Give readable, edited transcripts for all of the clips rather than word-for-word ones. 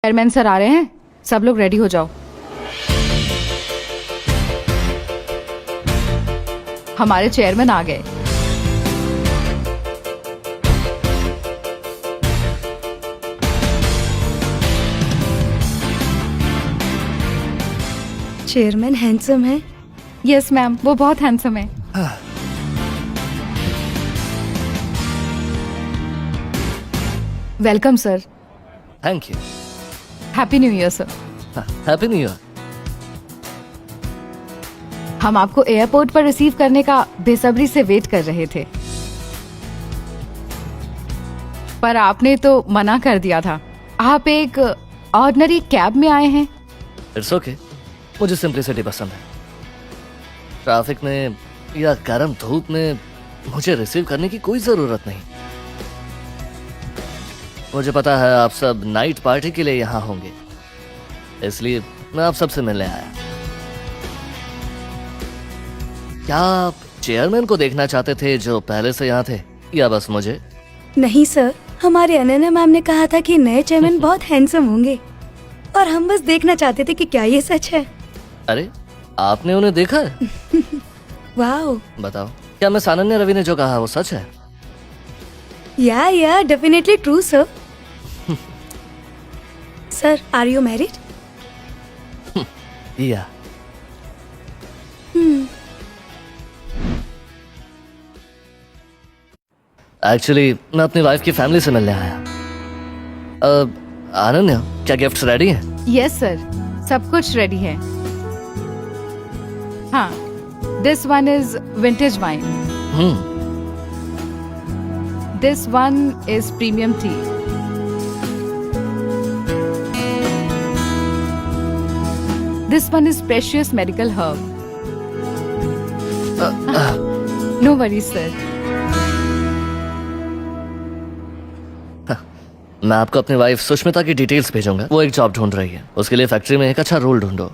Chairman sir आ रहे हैं, सब लोग रेडी हो जाओ। हमारे चेयरमैन आ गए। चेयरमैन हैंडसम है। यस मैम, वो बहुत हैंडसम है। Welcome sir. Thank you. Happy new year sir. Happy new year. हम आपको एयरपोर्ट पर रिसीव करने का बेसब्री से वेट कर रहे थे, पर आपने तो मना कर दिया था। आप एक ऑर्डिनरी कैब में आए हैं। इट्स ओके, मुझे सिंप्लिसिटी पसंद है। ट्रैफिक में या गर्म धूप में मुझे रिसीव करने की कोई जरूरत नहीं। मुझे पता है आप सब नाइट पार्टी के लिए यहाँ होंगे, इसलिए मैं आप सबसे मिलने आया। क्या आप चेयरमैन को देखना चाहते थे जो पहले से यहाँ थे, या बस मुझे? नहीं सर, हमारे अनन्या मैम ने कहा था कि नए चेयरमैन बहुत हैंडसम होंगे और हम बस देखना चाहते थे कि क्या ये सच है। अरे आपने उन्हें देखा है? वाओ। बताओ, क्या मिस अनन्या रवि ने जो कहा वो सच है? या definitely true sir. Sir, are you married? या एक्चुअली मैं अपनी वाइफ की फैमिली से मिलने आया। अनन्या, क्या गिफ्ट्स रेडी हैं? यस सर, सब कुछ रेडी है। हाँ, this one is vintage wine, this one is premium tea, this one is precious medical herb. No worries sir. मैं आपको अपनी वाइफ सुष्मिता की डिटेल्स भेजूंगा। वो एक जॉब ढूंढ रही है, उसके लिए फैक्ट्री में एक अच्छा रोल ढूंढो।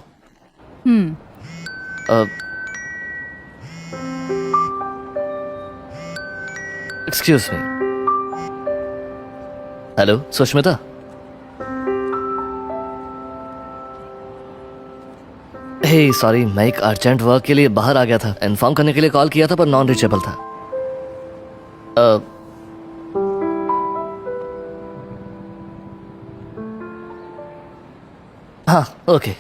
Excuse me. हेलो सुष्मिता। हे सॉरी, मैं एक अर्जेंट वर्क के लिए बाहर आ गया था। इन्फॉर्म करने के लिए कॉल किया था पर नॉन रीचेबल था। हाँ ओके।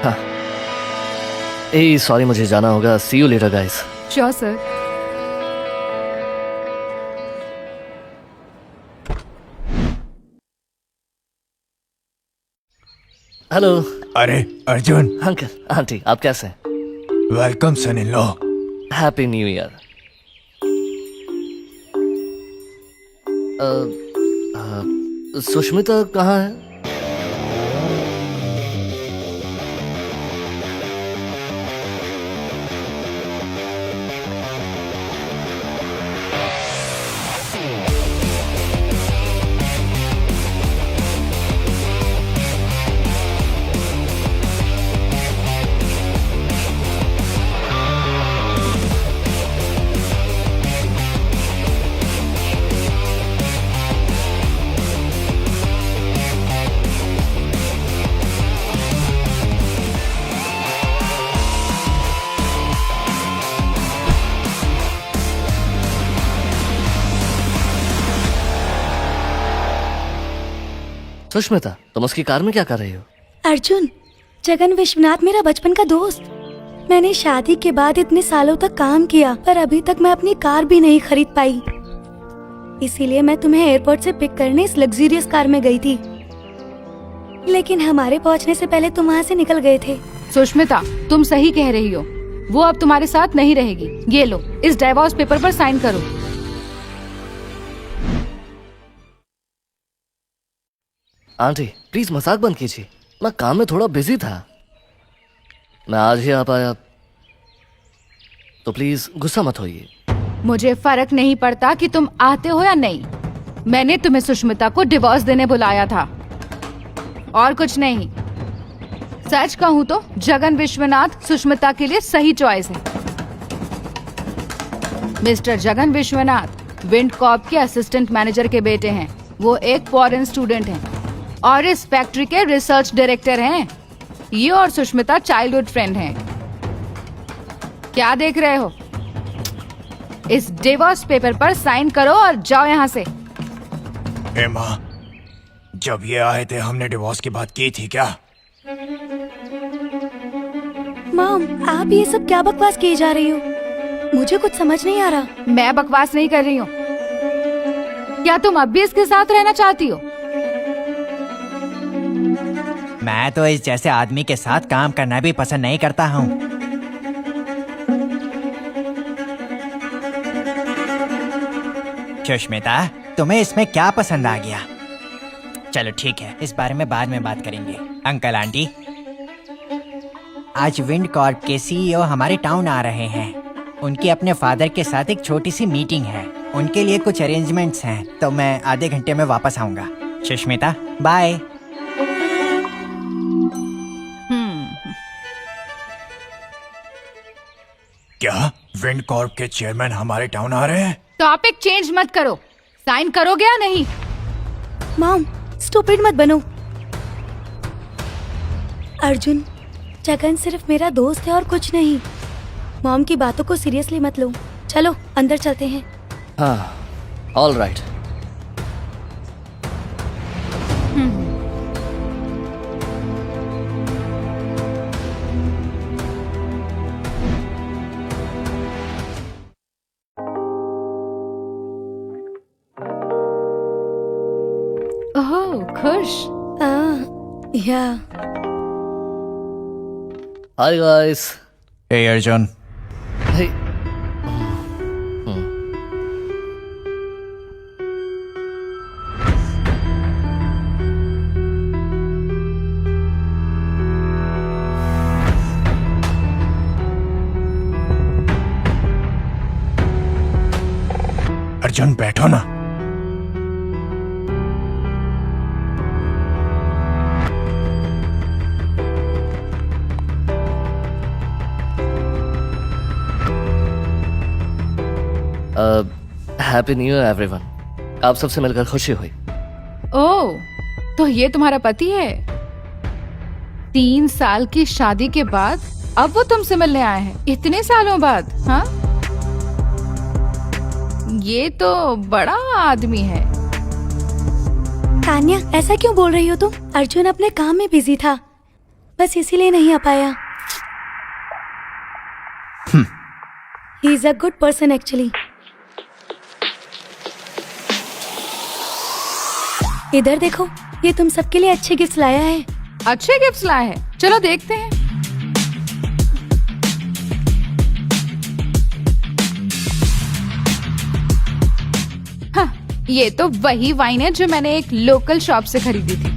हाँ ए सॉरी, मुझे जाना होगा। See you later guys. Sure sir. Hello. अरे अर्जुन, अंकल आंटी, आप कैसे हैं? Welcome son in law. Happy new year. Sushmita कहाँ है? सुष्मिता, तुम उसकी कार में क्या कर रही हो? अर्जुन, जगन विश्वनाथ मेरा बचपन का दोस्त। मैंने शादी के बाद इतने सालों तक काम किया, पर अभी तक मैं अपनी कार भी नहीं खरीद पाई। इसीलिए मैं तुम्हें एयरपोर्ट से पिक करने इस लग्जरियस कार में गई थी, लेकिन हमारे पहुंचने से पहले तुम वहाँ से निकल गए थे। सुष्मिता, तुम सही कह रही हो। वो अब तुम्हारे साथ नहीं रहेगी। ये लो, इस डाइवोर्स पेपर पर साइन करो। आंटी प्लीज मजाक बंद कीजिए, मैं काम में थोड़ा बिजी था। मैं आज ही आ पाया, तो प्लीज गुस्सा मत होइए। मुझे फर्क नहीं पड़ता कि तुम आते हो या नहीं। मैंने तुम्हें सुष्मिता को डिवोर्स देने बुलाया था, और कुछ नहीं। सच कहूं तो जगन विश्वनाथ सुष्मिता के लिए सही चॉइस है। Mister Jagan Vishwanath, wind Corp के असिस्टेंट मैनेजर के बेटे हैं। वो एक फॉरेन स्टूडेंट हैं और इस फैक्ट्री के रिसर्च डायरेक्टर हैं। ये और सुष्मिता चाइल्डहुड फ्रेंड हैं। क्या देख रहे हो? इस डिवोर्स पेपर पर साइन करो और जाओ यहाँ से। माँ, जब ये आए थे हमने डिवोर्स की बात की थी क्या? मॉम, आप ये सब क्या बकवास किए जा रही हो? मुझे कुछ समझ नहीं आ रहा। मैं बकवास नहीं कर रही हूँ। क्या तुम अब भी इसके साथ रहना चाहती हो? मैं तो इस जैसे आदमी के साथ काम करना भी पसंद नहीं करता हूँ। सुष्मिता, तुम्हें इसमें क्या पसंद आ गया? चलो ठीक है, इस बारे में बाद में बात करेंगे। अंकल आंटी, आज विंड कॉर्प के सीईओ हमारे टाउन आ रहे हैं। उनकी अपने फादर के साथ एक छोटी सी मीटिंग है। उनके लिए कुछ अरेंजमेंट्स हैं, तो मैं आधे घंटे में वापस आऊंगा। सुष्मिता, बाय। क्या विंड कॉर्प के चेयरमैन हमारे टाउन आ रहे हैं? टॉपिक चेंज मत करो। साइन करोगे या नहीं? मॉम, स्टूपिड मत बनो। अर्जुन, जगन सिर्फ मेरा दोस्त है और कुछ नहीं। मॉम की बातों को सीरियसली मत लो। चलो अंदर चलते हैं। हाँ, ऑल राइट। ओह, खुश। या हाय गाइस। ए अर्जुन, हे, अर्जुन बैठो ना। Happy new year everyone. आप सबसे मिलकर खुशी हुई। ओह, तो ये तुम्हारा पति है? 3 साल की शादी के बाद अब वो तुमसे मिलने आए हैं, इतने सालों बाद? हाँ, ये तो बड़ा आदमी है। तान्या, ऐसा क्यों बोल रही हो तुम? अर्जुन अपने काम में बिजी था, बस इसीलिए नहीं आ पाया। He is a good person actually. इधर देखो, ये तुम सबके लिए अच्छे गिफ्ट लाया है। अच्छे गिफ्ट्स लाए हैं, चलो देखते हैं। हाँ, ये तो वही वाइन है जो मैंने एक लोकल शॉप से खरीदी थी।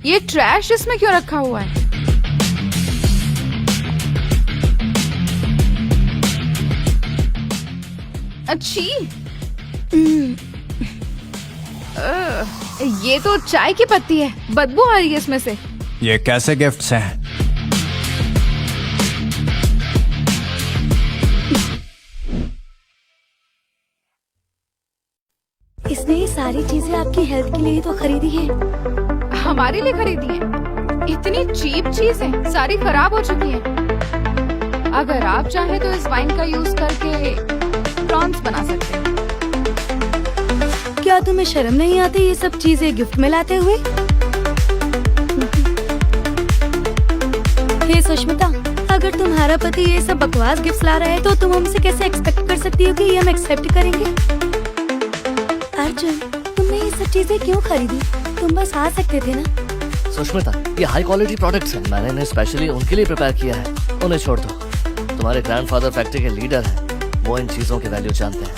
ये ट्रैश इसमें क्यों रखा हुआ है? अच्छी। ये तो चाय की पत्ती है, बदबू आ रही है इसमें से। ये कैसे गिफ्ट्स हैं? इसने ये सारी चीजें आपकी हेल्थ के लिए तो खरीदी है। हमारे लिए खरीदी है? इतनी चीप चीजें सारी खराब हो चुकी हैं। अगर आप चाहें तो इस वाइन का यूज करके प्रॉन्स बना सकते हैं। क्या तुम्हें शर्म नहीं आती ये सब चीजें गिफ्ट में लाते हुए? हे सुष्मिता, अगर तुम्हारा पति ये सब बकवास गिफ्ट ला रहा है तो तुम हमसे कैसे एक्सपेक्ट कर सकती हो कि ये हम एक्सेप्ट करेंगे? अर्जुन, तुमने ये सब चीजें क्यों खरीदी? तुम बस आ सकते थे ना। सुष्मिता, ये हाई क्वालिटी प्रोडक्ट्स हैं। मैंने इन्हें स्पेशली उनके लिए प्रिपेयर किया है। उन्हें छोड़ दो। तुम्हारे ग्रैंडफादर फैक्ट्री के लीडर हैं, वो इन चीजों की वैल्यू जानते हैं।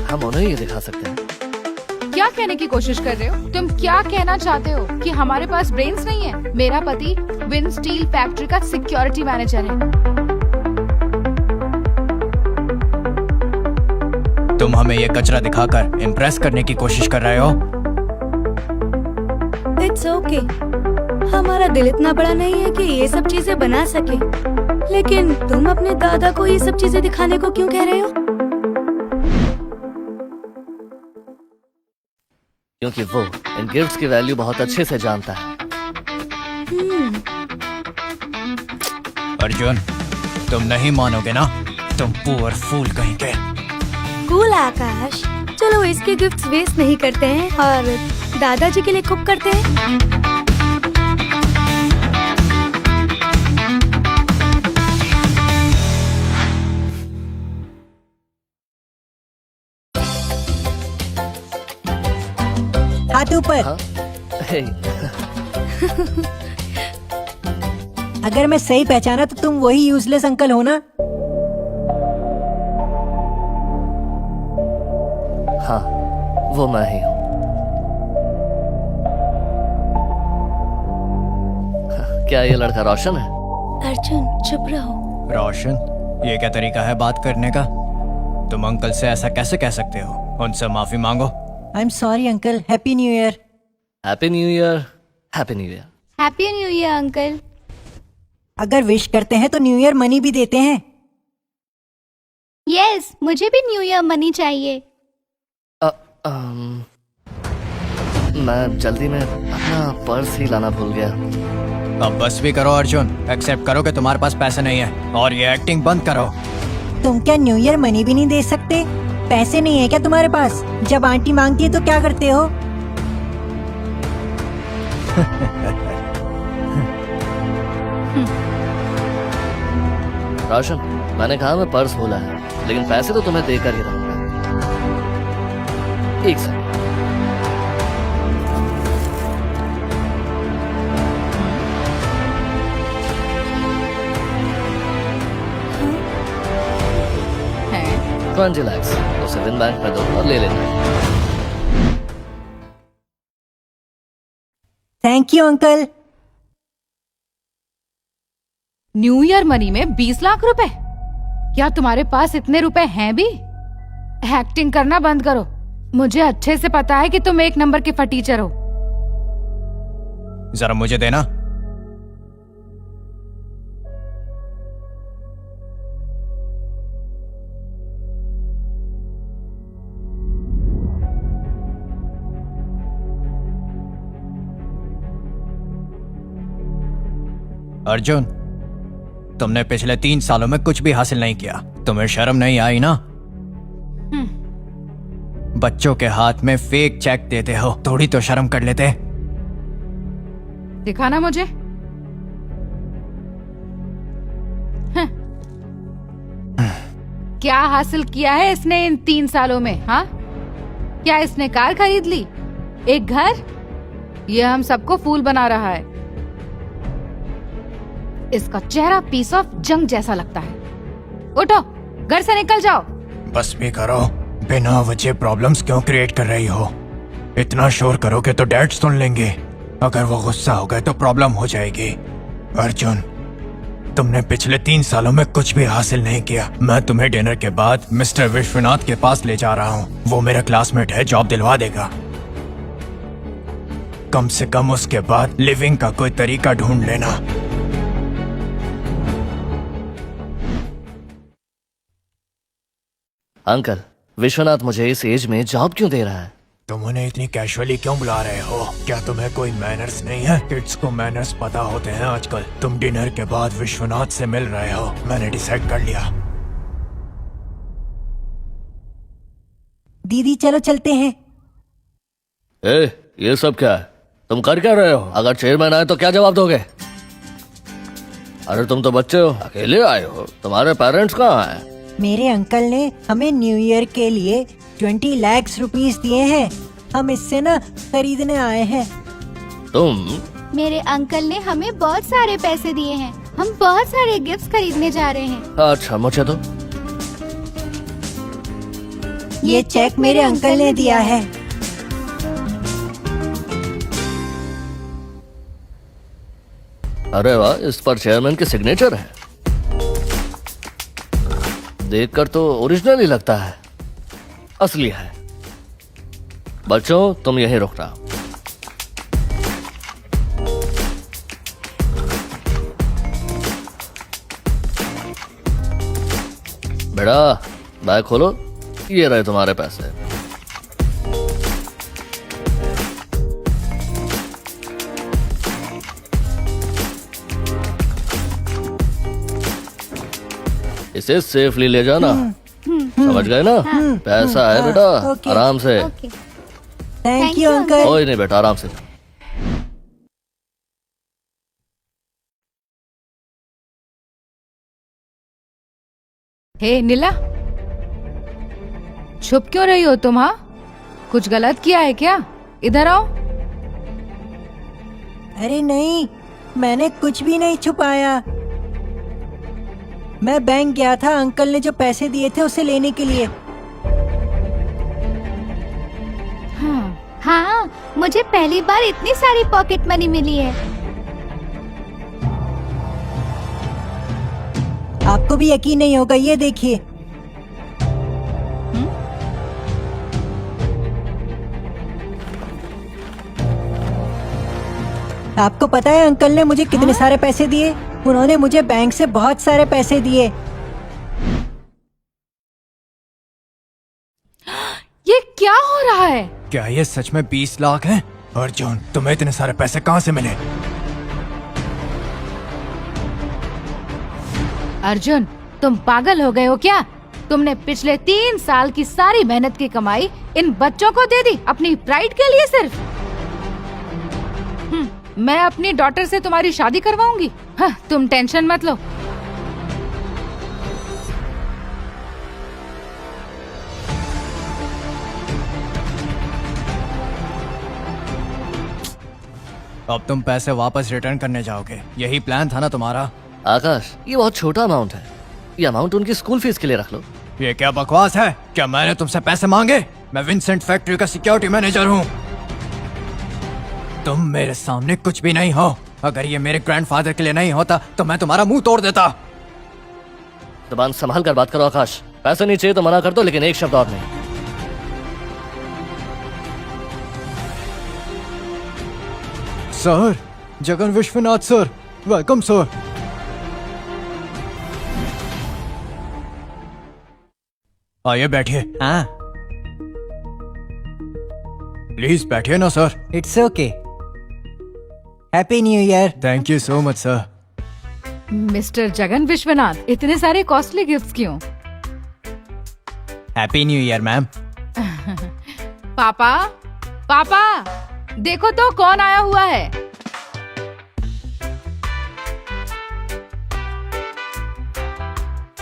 हम उन्हें ये दिखा सकते हैं। क्या कहने की कोशिश कर रहे हो? तुम क्या कहना चाहते हो कि हमारे पास ब्रेन्स नहीं है? मेरा पति विंड स्टील फैक्ट्री का सिक्योरिटी मैनेजर है। तुम हमें ये कचरा दिखाकर इम्प्रेस करने की कोशिश कर रहे हो? It's okay. हमारा दिल इतना बड़ा नहीं है कि ये सब चीजें बना सके। लेकिन तुम अपने दादा को ये सब चीजें दिखाने को क्यों कह रहे हो? क्योंकि वो इन गिफ्ट्स की वैल्यू बहुत अच्छे से जानता है। अर्जुन, तुम नहीं मानोगे ना, तुम पुअर फूल कहेंगे। कूल आकाश, चलो इसके गिफ्ट्स वेस्ट नहीं करते हैं और दादाजी के लिए कुक करते हैं। हाथ ऊपर। हाँ? हे, अगर मैं सही पहचाना तो तुम वही यूजलेस अंकल हो ना? हाँ, वो मैं ही हूँ। क्या ये लड़का रोशन है? अर्जुन चुप रहो। रोशन, ये क्या तरीका है बात करने का? तुम अंकल से ऐसा कैसे कह सकते हो? उनसे माफी मांगो। आई am sorry uncle, happy new year. Happy new year. Happy new year. Happy new year uncle. अगर विश करते हैं तो न्यू ईयर मनी भी देते हैं। यस, मुझे भी न्यू ईयर मनी चाहिए। मैं जल्दी में अपना पर्स ही लाना भूल गया। अब बस भी करो अर्जुन, एक्सेप्ट करो कि तुम्हारे पास पैसे नहीं है और ये एक्टिंग बंद करो। तुम क्या न्यू ईयर मनी भी नहीं दे सकते? पैसे नहीं है क्या तुम्हारे पास? जब आंटी मांगती है तो क्या करते हो? रोशन, मैंने कहा मैं पर्स भूला है, लेकिन पैसे तो तुम्हें देकर ही रहूंगा। एक सेकंड। है 20 लाख उसे विन बैंक में दो और ले लेना। Thank you uncle. New year money में 20 लाख रुपए? क्या तुम्हारे पास इतने रुपए हैं भी? एक्टिंग करना बंद करो। मुझे अच्छे से पता है कि तुम एक नंबर के फटीचर हो। जरा मुझे देना। अर्जुन, तुमने पिछले 3 सालों में कुछ भी हासिल नहीं किया। तुम्हें शर्म नहीं आई ना? बच्चों के हाथ में फेक चेक देते हो, थोड़ी तो शर्म कर लेते। दिखाना मुझे। हं। क्या हासिल किया है इसने इन 3 सालों में? हाँ, क्या इसने कार खरीद ली? एक घर? ये हम सबको फूल बना रहा है। इसका चेहरा पीस ऑफ जंग जैसा लगता है। उठो, घर से निकल जाओ। बस भी करो, बिना वजह प्रॉब्लम्स क्यों क्रिएट कर रही हो? इतना शोर करोगे तो डैड सुन लेंगे। अगर वो गुस्सा हो गए तो प्रॉब्लम हो जाएगी। अर्जुन, तुमने पिछले 3 सालों में कुछ भी हासिल नहीं किया। मैं तुम्हें डिनर के बाद मिस्टर विश्वनाथ के पास ले जा रहा हूँ। वो मेरा क्लासमेट है, जॉब दिलवा देगा। कम से कम उसके बाद लिविंग का कोई तरीका ढूंढ लेना। अंकल, विश्वनाथ मुझे इस एज में जॉब क्यों दे रहा है? तुम उन्हें इतनी कैजुअली क्यों बुला रहे हो? क्या तुम्हें कोई मैनर्स नहीं है? किड्स को मैनर्स पता होते हैं आजकल। तुम डिनर के बाद विश्वनाथ से मिल रहे हो, मैंने डिसाइड कर लिया। दीदी चलो चलते हैं। ये सब क्या है? तुम कर क्या रहे हो? अगर चेयरमैन आए तो क्या जवाब दोगे? अरे तुम तो बच्चे हो, अकेले आए हो। तुम्हारे पेरेंट्स कहाँ हैं? मेरे अंकल ने हमें न्यू ईयर के लिए 20 लाख रुपीस दिए हैं। हम इससे ना खरीदने आए हैं। तुम? मेरे अंकल ने हमें बहुत सारे पैसे दिए हैं। हम बहुत सारे गिफ्ट्स खरीदने जा रहे हैं। अच्छा, मुझे दो। ये चेक मेरे अंकल ने दिया है। अरे वाह, इस पर चेयरमैन की सिग्नेचर है। देखकर तो ओरिजिनल ही लगता है, असली है। बच्चों, तुम यहीं रुकना। बेटा बैग खोलो, ये रहे तुम्हारे पैसे। इसे सेफली ले जाना, समझ गए ना? पैसा है बेटा, ओके। आराम से। Okay thank you uncle. कोई नहीं बेटा, आराम से। हे नीला, छुप क्यों रही हो तुम? हाँ, कुछ गलत किया है क्या? इधर आओ। अरे नहीं, मैंने कुछ भी नहीं छुपाया। मैं बैंक गया था अंकल ने जो पैसे दिए थे उसे लेने के लिए। हाँ, मुझे पहली बार इतनी सारी पॉकेट मनी मिली है। आपको भी यकीन नहीं होगा, ये देखिए। आपको पता है अंकल ने मुझे कितने सारे पैसे दिए? उन्होंने मुझे बैंक से बहुत सारे पैसे दिए। ये क्या हो रहा है? क्या ये सच में 20 लाख हैं? अर्जुन, तुम्हें इतने सारे पैसे कहाँ से मिले? अर्जुन, तुम पागल हो गए हो क्या? तुमने पिछले 3 साल की सारी मेहनत की कमाई इन बच्चों को दे दी अपनी प्राइड के लिए सिर्फ? मैं अपनी डॉटर से तुम्हारी शादी करवाऊंगी। हाँ, तुम टेंशन मत लो। अब तुम पैसे वापस रिटर्न करने जाओगे, यही प्लान था ना तुम्हारा? आकाश, ये बहुत छोटा अमाउंट है, ये अमाउंट उनकी स्कूल फीस के लिए रख लो। ये क्या बकवास है? क्या मैंने तुमसे पैसे मांगे? मैं विंसेंट फैक्ट्री का सिक्योरिटी मैनेजर हूँ। तुम मेरे सामने कुछ भी नहीं हो। अगर ये मेरे ग्रैंडफादर के लिए नहीं होता तो मैं तुम्हारा मुंह तोड़ देता। जुबान संभाल कर बात करो आकाश। पैसे नहीं चाहिए तो मना कर दो, लेकिन एक शब्द और नहीं। Sir, Jagan Vishwanath sir, welcome sir. आइए बैठिए। हाँ, प्लीज बैठिए ना sir. It's okay. Happy new year. Thank you so much sir. Mister Jagan Vishwanath, इतने सारे कॉस्टली गिफ्ट्स क्यों? Happy new year ma'am. पापा, पापा, देखो तो कौन आया हुआ है।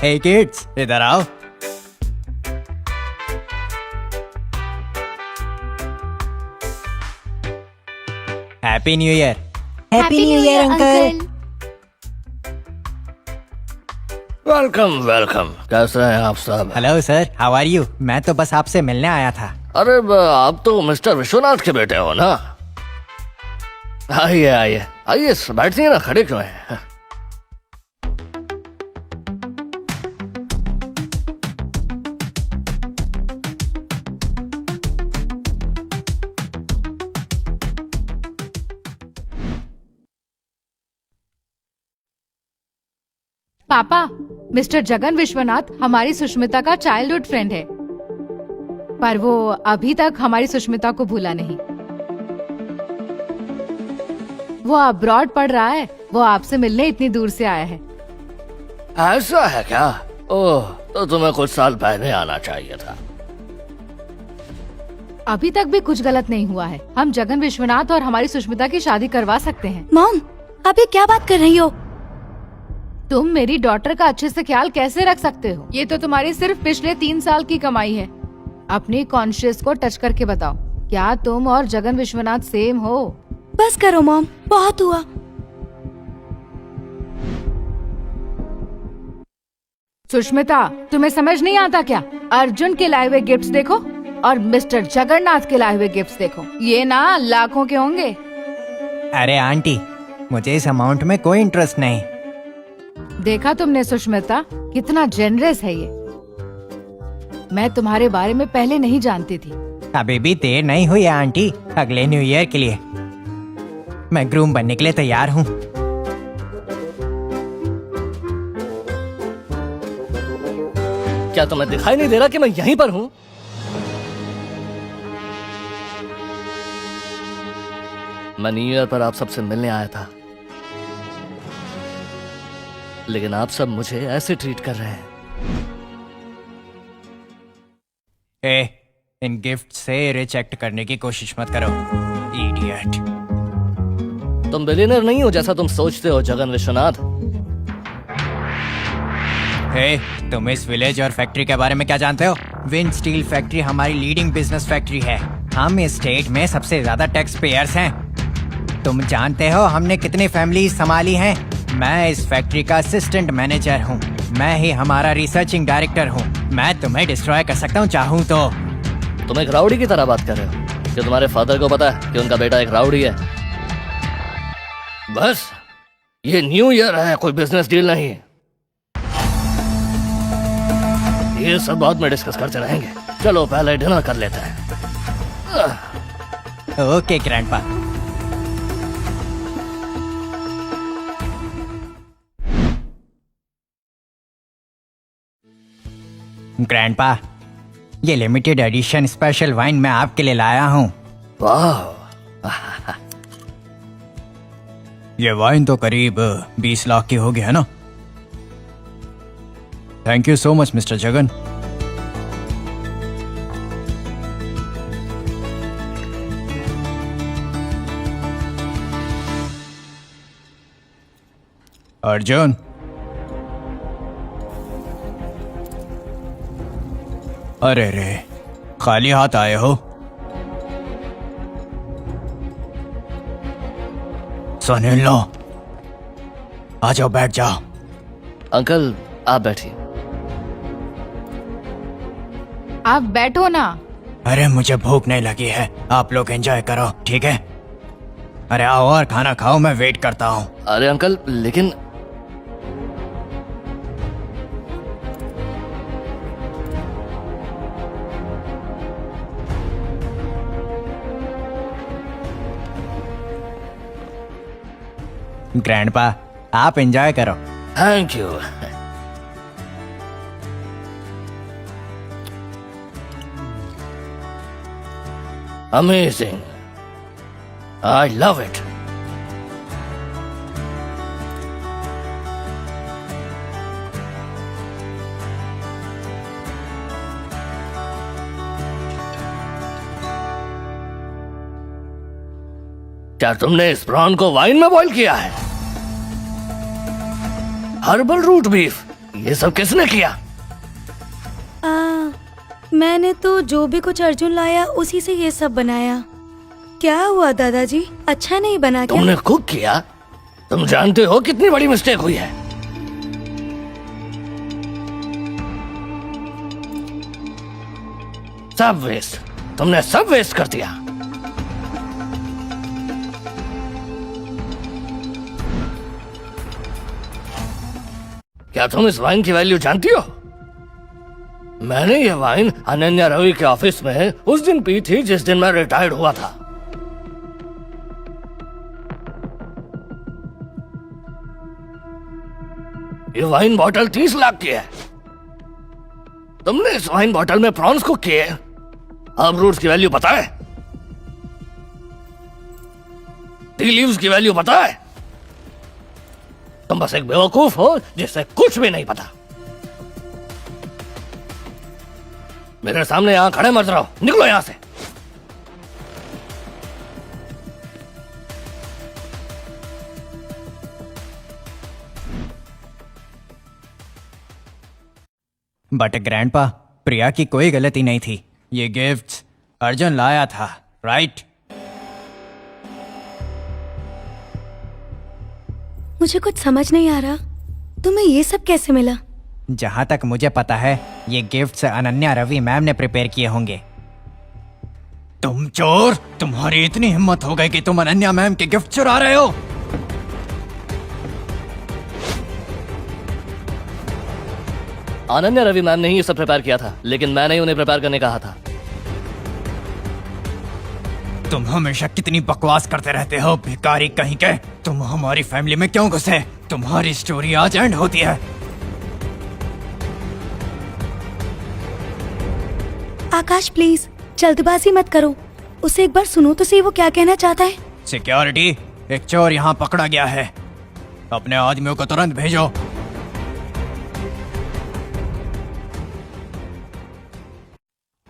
हे किड्स, इधर आओ। Happy new year. Happy new year uncle. Welcome welcome, कैसे हैं आप सब? Hello sir, how are you? मैं तो बस आपसे मिलने आया था। अरे आप तो मिस्टर विश्वनाथ के बेटे हो ना? आइए आइए आइए, बैठिए ना, खड़े क्यों हैं? पापा, मिस्टर जगन विश्वनाथ हमारी सुष्मिता का चाइल्डहुड फ्रेंड है, पर वो अभी तक हमारी सुष्मिता को भूला नहीं। वो अब्रॉड पढ़ रहा है, वो आपसे मिलने इतनी दूर से आया है। ऐसा है क्या? ओह, तो तुम्हें कुछ साल पहले आना चाहिए था। अभी तक भी कुछ गलत नहीं हुआ है। हम जगन विश्वनाथ और हमारी सुष्मिता की शादी करवा सकते हैं। मॉम, आप ये क्या बात कर रही हो? तुम मेरी डॉटर का अच्छे से ख्याल कैसे रख सकते हो? ये तो तुम्हारी सिर्फ पिछले 3 साल की कमाई है। अपनी कॉन्शियस को टच करके बताओ, क्या तुम और जगन विश्वनाथ सेम हो? बस करो मॉम, बहुत हुआ। सुष्मिता, तुम्हें समझ नहीं आता क्या? अर्जुन के लाए हुए गिफ्ट्स देखो और मिस्टर जगन्नाथ के लाए हुए गिफ्ट्स देखो, ये ना लाखों के होंगे। अरे आंटी, मुझे इस अमाउंट में कोई इंटरेस्ट नहीं। देखा तुमने सुष्मिता, कितना जेनरस है ये। मैं तुम्हारे बारे में पहले नहीं जानती थी। अभी भी देर नहीं हुई है आंटी, अगले न्यू ईयर के लिए मैं ग्रूम बनने के लिए तैयार हूँ। क्या तुम्हें दिखाई नहीं दे रहा कि मैं यहीं पर हूं? मैं न्यू ईयर पर आप सबसे मिलने आया था, लेकिन आप सब मुझे ऐसे ट्रीट कर रहे हैं। इन गिफ्ट से रिजेक्ट करने की कोशिश मत करो, इडियट। तुम बिलियनर नहीं हो जैसा तुम सोचते हो जगन विश्वनाथ। तुम इस विलेज और फैक्ट्री के बारे में क्या जानते हो? विंड स्टील फैक्ट्री हमारी लीडिंग बिजनेस फैक्ट्री है। हम इस स्टेट में सबसे ज्यादा टैक्स पेयर्स हैं। तुम जानते हो हमने कितनी फैमिली संभाली हैं? मैं इस फैक्ट्री का असिस्टेंट मैनेजर हूँ। मैं ही हमारा रिसर्चिंग डायरेक्टर हूँ। मैं तुम्हें डिस्ट्रॉय कर सकता हूँ चाहूँ तो। तुम एक राउडी की तरह बात कर रहे हो। क्या तुम्हारे फादर को पता है कि उनका बेटा एक राउडी है? बस ये न्यू ईयर है, कोई बिजनेस डील नहीं। ये सब बाद में डिस्कस करते रहेंगे। चलो पहले डिनर कर लेते हैं। Okay grandpa. ग्रैंडपा, ये लिमिटेड एडिशन स्पेशल वाइन मैं आपके लिए लाया हूँ। वाह, ये वाइन तो करीब 20 लाख की होगी, है ना? Thank you so much mister Jagan. Arjun, अरे रे, खाली हाथ आए हो? सुनील लो, आ जाओ, बैठ जाओ। अंकल आप बैठिए। आप बैठो ना। अरे मुझे भूख नहीं लगी है, आप लोग एंजॉय करो, ठीक है? अरे आओ और खाना खाओ, मैं वेट करता हूँ। अरे अंकल, लेकिन ग्रैंडपा, आप एंजॉय करो। Thank you. Amazing, I love it. क्या तुमने इस प्रॉन को वाइन में बॉईल किया है? हर्बल रूट बीफ, ये सब किसने किया? मैंने तो जो भी कुछ अर्जुन लाया उसी से ये सब बनाया। क्या हुआ दादाजी, अच्छा नहीं बना क्या? तुमने कुक किया? तुम जानते हो कितनी बड़ी मिस्टेक हुई है। सब वेस्ट, तुमने सब वेस्ट कर दिया। क्या तुम इस वाइन की वैल्यू जानती हो? मैंने ये वाइन अनन्या रवि के ऑफिस में उस दिन पी थी जिस दिन मैं रिटायर्ड हुआ था। ये वाइन बॉटल 30 लाख की है। तुमने इस वाइन बॉटल में प्रॉन्स कुक किए। अब रूट्स की वैल्यू पता है? टी लीव्स की वैल्यू पता है? तुम बस एक बेवकूफ हो जिससे कुछ भी नहीं पता। मेरे सामने यहां खड़े मत रहो, निकलो यहां से। बट ग्रैंडपा, प्रिया की कोई गलती नहीं थी। ये गिफ्ट्स अर्जुन लाया था, राइट? मुझे कुछ समझ नहीं आ रहा, तुम्हें ये सब कैसे मिला? जहां तक मुझे पता है ये गिफ्ट्स अनन्या रवि मैम ने प्रिपेयर किए होंगे। तुम चोर, तुम्हारी इतनी हिम्मत हो गई कि तुम अनन्या मैम के गिफ्ट चुरा रहे हो? अनन्या रवि मैम ने ही ये सब प्रिपेयर किया था, लेकिन मैंने ही उन्हें प्रिपेयर करने कहा था। तुम हमेशा कितनी बकवास करते रहते हो, भिखारी कहीं के। तुम हमारी फैमिली में क्यों घुसे? तुम्हारी स्टोरी आज एंड होती है। आकाश प्लीज जल्दबाजी मत करो, उसे एक बार सुनो तो सही वो क्या कहना चाहता है। सिक्योरिटी, एक चोर यहाँ पकड़ा गया है, अपने आदमियों को तुरंत भेजो।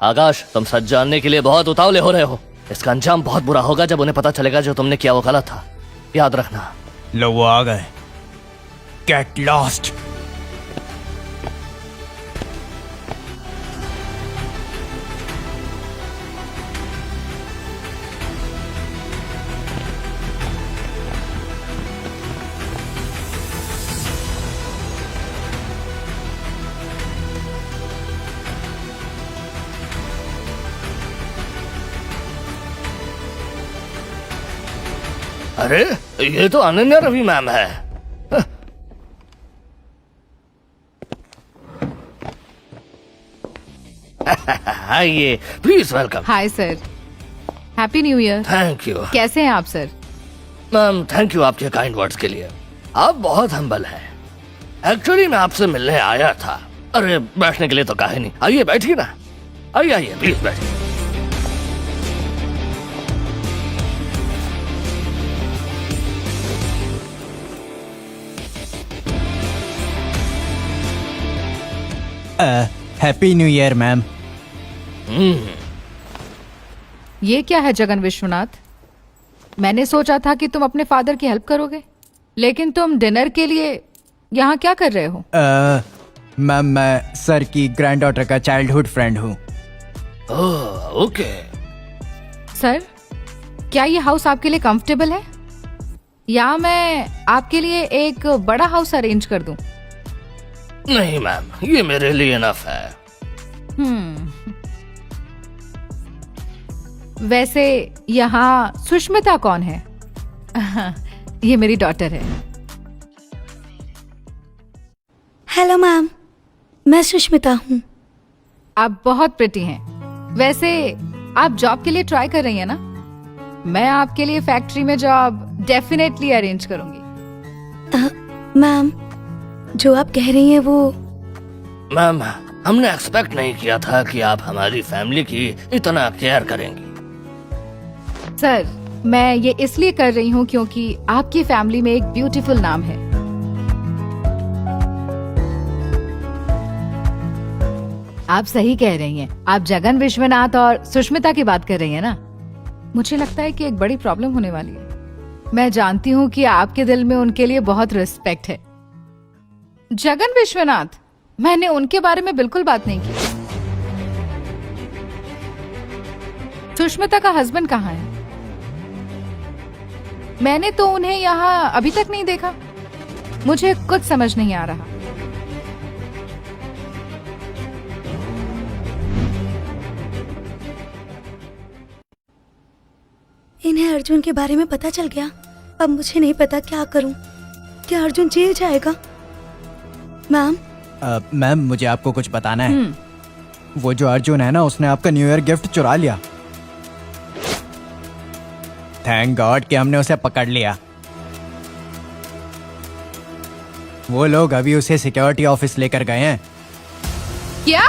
आकाश, तुम सच जानने के लिए बहुत उतावले हो रहे हो। इसका अंजाम बहुत बुरा होगा जब उन्हें पता चलेगा जो तुमने किया वो गलत था। याद रखना। लो वो आ गए। Get lost. अरे ये तो अनन्या रवि मैम है। आइए, please welcome. Hi sir, happy new year. Thank you कैसे हैं आप सर? मैम। थैंक यू आपके काइंड वर्ड्स के लिए। आप बहुत हम्बल हैं। एक्चुअली मैं आपसे मिलने आया था। अरे बैठने के लिए तो कहा नहीं। आइए बैठिए ना। आइए आइए प्लीज बैठिए। Happy new year ma'am. ये क्या है जगन विश्वनाथ? मैंने सोचा था कि तुम अपने फादर की हेल्प करोगे, लेकिन तुम डिनर के लिए यहाँ क्या कर रहे हो? मैम मैं सर की ग्रैंड डॉटर का चाइल्डहुड फ्रेंड हूँ। ओके। सर, क्या ये हाउस आपके लिए कंफर्टेबल है, या मैं आपके लिए एक बड़ा हाउस अरेंज कर दूं? नहीं मैम, ये मेरे लिए इनफ है। वैसे यहाँ सुष्मिता कौन है? ये मेरी डॉटर है। हेलो मैम, मैं सुष्मिता हूँ। आप बहुत प्रिटी हैं। वैसे आप जॉब के लिए ट्राई कर रही हैं ना? मैं आपके लिए फैक्ट्री में जॉब डेफिनेटली अरेंज करूंगी। मैम, जो आप कह रही हैं वो मैम, हमने एक्सपेक्ट नहीं किया था कि आप हमारी फैमिली की इतना केयर करेंगी। सर, मैं ये इसलिए कर रही हूँ क्योंकि आपकी फैमिली में एक ब्यूटीफुल नाम है। आप सही कह रही हैं। आप जगन विश्वनाथ और सुष्मिता की बात कर रही हैं ना? मुझे लगता है कि एक बड़ी प्रॉब्लम होने वाली है। मैं जानती हूँ कि आपके दिल में उनके लिए बहुत रिस्पेक्ट है। जगन विश्वनाथ, मैंने उनके बारे में बिल्कुल बात नहीं की। सुष्मिता का हस्बैंड कहाँ है? मैंने तो उन्हें यहाँ अभी तक नहीं देखा। मुझे कुछ समझ नहीं आ रहा। इन्हें अर्जुन के बारे में पता चल गया। अब मुझे नहीं पता क्या करूं। क्या अर्जुन जेल जाएगा? मैम, मैम मुझे आपको कुछ बताना है। वो जो अर्जुन है ना, उसने आपका न्यू ईयर गिफ्ट चुरा लिया। थैंक गॉड कि हमने उसे पकड़ लिया। वो लोग अभी उसे सिक्योरिटी ऑफिस लेकर गए हैं। क्या?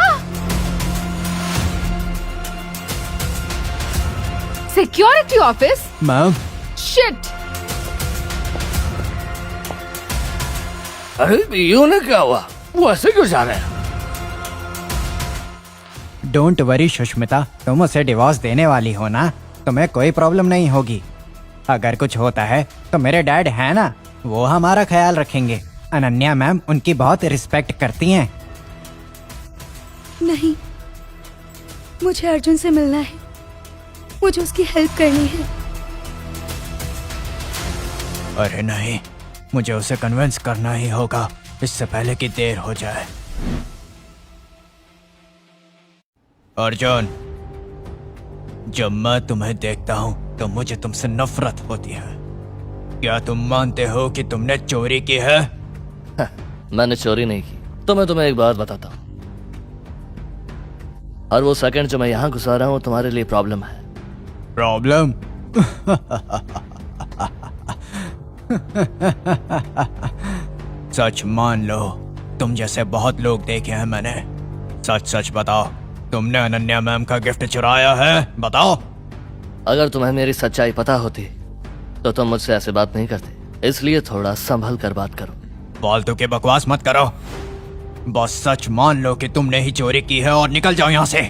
Security office? Ma'am, shit! अरे ये उन्हें क्या हुआ? वो ऐसे क्यों जा रहे हैं? डोंट वरी सुष्मिता, तुम उसे डिवोर्स देने वाली हो ना, तुम्हें कोई प्रॉब्लम नहीं होगी। अगर कुछ होता है तो मेरे डैड है ना, वो हमारा ख्याल रखेंगे। अनन्या मैम उनकी बहुत रिस्पेक्ट करती हैं। नहीं, मुझे अर्जुन से मिलना है। मुझे उसकी हेल्प करनी है। अरे नहीं, मुझे उसे कन्विंस करना ही होगा, इससे पहले कि देर हो जाए। अर्जुन, जब मैं तुम्हें देखता हूं तो मुझे तुमसे नफरत होती है। क्या तुम मानते हो कि तुमने चोरी की है? मैंने चोरी नहीं की। तो मैं तुम्हें एक बात बताता हूँ, और वो सेकंड जो मैं यहाँ घुसा रहा हूँ तुम्हारे लिए प्रॉब्लम है। प्रॉब्लम? सच मान लो, तुम जैसे बहुत लोग देखे हैं मैंने। सच सच बताओ, तुमने अनन्या मैम का गिफ्ट चुराया है? बताओ। अगर तुम्हें मेरी सच्चाई पता होती तो तुम मुझसे ऐसे बात नहीं करते, इसलिए थोड़ा संभल कर बात करो। फालतू की बकवास मत करो, बस सच मान लो कि तुमने ही चोरी की है और निकल जाओ यहाँ से।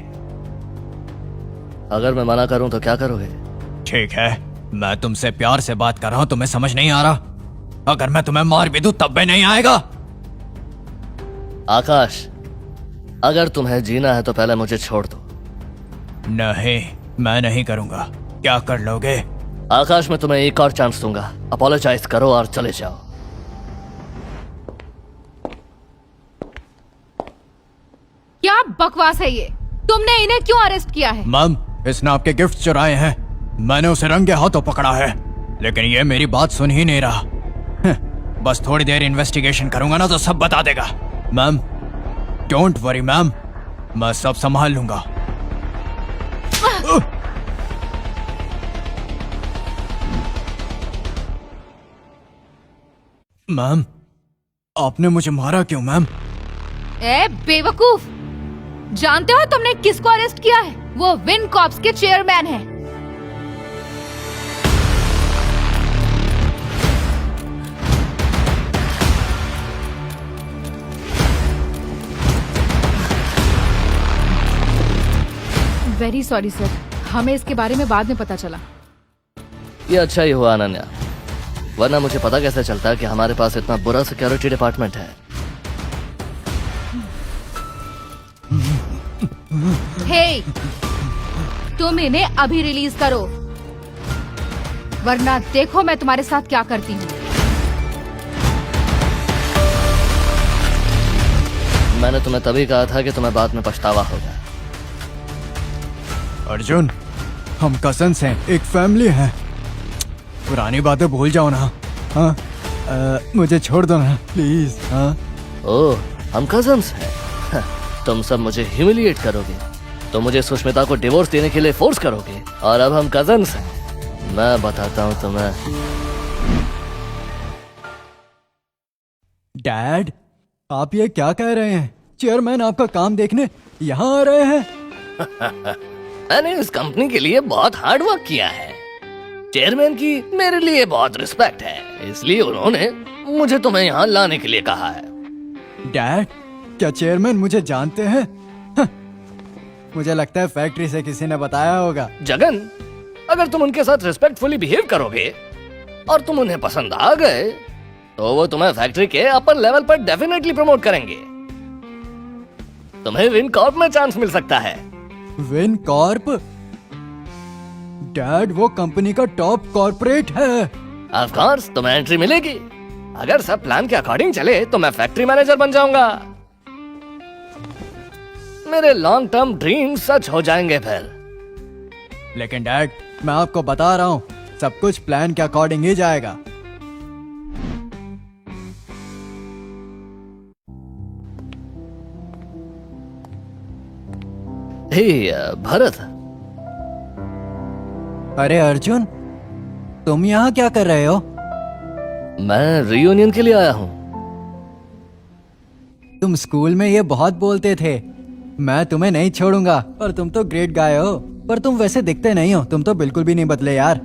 अगर मैं मना करूं तो क्या करोगे? ठीक है, मैं तुमसे प्यार से बात कर रहा हूँ, तुम्हें समझ नहीं आ रहा? अगर मैं तुम्हें मार भी दूं तब भी नहीं आएगा। आकाश, अगर तुम्हें जीना है तो पहले मुझे छोड़ दो। नहीं, मैं नहीं करूंगा। क्या कर लोगे? आकाश, मैं तुम्हें एक और चांस दूंगा, अपोलोजाइज करो और चले जाओ। क्या बकवास है ये? तुमने इन्हें क्यों अरेस्ट किया है? मैम, इसने आपके गिफ्ट चुराए हैं। मैंने उसे रंगे हाथों पकड़ा है, लेकिन ये मेरी बात सुन ही नहीं रहा। बस थोड़ी देर इन्वेस्टिगेशन करूंगा ना तो सब बता देगा। मैम, डोंट वरी मैम, मैं सब संभाल लूंगा। मैम, आपने मुझे मारा क्यों मैम? ए बेवकूफ, जानते हो तुमने किसको अरेस्ट किया है? वो विन कॉर्प्स के चेयरमैन हैं। वेरी सॉरी सर, हमें इसके बारे में बाद में पता चला। ये अच्छा ही हुआ अनन्या, वरना मुझे पता कैसे चलता कि हमारे पास इतना बुरा सिक्योरिटी डिपार्टमेंट है। हे, तुम इन्हें अभी रिलीज करो, वरना देखो मैं तुम्हारे साथ क्या करती हूँ। मैंने तुम्हें तभी कहा था कि तुम्हें बाद में पछतावा होगा। अर्जुन, हम कजन्स हैं, एक फैमिली है। पुरानी बातें भूल जाओ ना। हाँ, मुझे छोड़ दो ना प्लीज। हाँ, ओह, हम कजन्स हैं। तुम सब मुझे ह्यूमिलिएट करोगे, तो मुझे सुष्मिता को डिवोर्स देने के लिए फोर्स करोगे, और अब हम कजन्स हैं। मैं बताता हूँ तुम्हें। डैड, आप ये क्या कह रहे हैं? चेयरमैन आपका काम देखने यहाँ आ रहे हैं? मैंने इस कंपनी के लिए बहुत हार्ड वर्क किया है। चेयरमैन की मेरे लिए बहुत रिस्पेक्ट है, इसलिए उन्होंने मुझे तुम्हें यहाँ लाने के लिए कहा है। डैड, क्या चेयरमैन मुझे जानते हैं? मुझे लगता है फैक्ट्री से किसी ने बताया होगा। जगन, अगर तुम उनके साथ रिस्पेक्टफुली बिहेव करोगे और तुम उन्हें पसंद आ गए तो वो तुम्हें फैक्ट्री के अपर लेवल पर डेफिनेटली प्रमोट करेंगे। तुम्हें विन कॉर्प में चांस मिल सकता है। Win Corp? डैड, वो कंपनी का टॉप कॉर्पोरेट है। ऑफ कोर्स, तुम्हें एंट्री मिलेगी। अगर सब प्लान के अकॉर्डिंग चले तो मैं फैक्ट्री मैनेजर बन जाऊंगा। मेरे लॉन्ग टर्म ड्रीम सच हो जाएंगे फिर। लेकिन डैड, मैं आपको बता रहा हूँ, सब कुछ प्लान के अकॉर्डिंग ही जाएगा। हे भरत। अरे अर्जुन, तुम यहाँ क्या कर रहे हो? मैं रियूनियन के लिए आया हूँ। तुम स्कूल में ये बहुत बोलते थे, मैं तुम्हें नहीं छोड़ूंगा, और तुम तो ग्रेट गाय हो, पर तुम वैसे दिखते नहीं हो। तुम तो बिल्कुल भी नहीं बदले यार।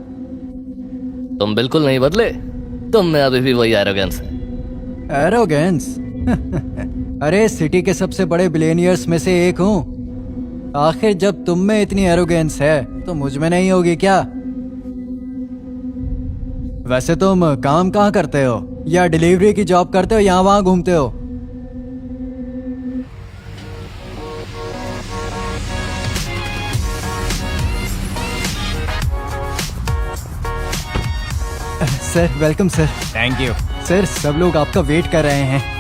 तुम बिल्कुल नहीं बदले, तुम में अभी भी वही एरोगेंस है। एरोगेंस? अरे सिटी के सबसे बड़े बिलियनियर्स में से एक हूँ। आखिर जब तुम में इतनी एरोगेंस है तो मुझ में नहीं होगी क्या? वैसे तुम काम कहाँ करते हो? या डिलीवरी की जॉब करते हो, यहाँ वहां घूमते हो? Sir, welcome sir. Thank you sir, सब लोग आपका वेट कर रहे हैं।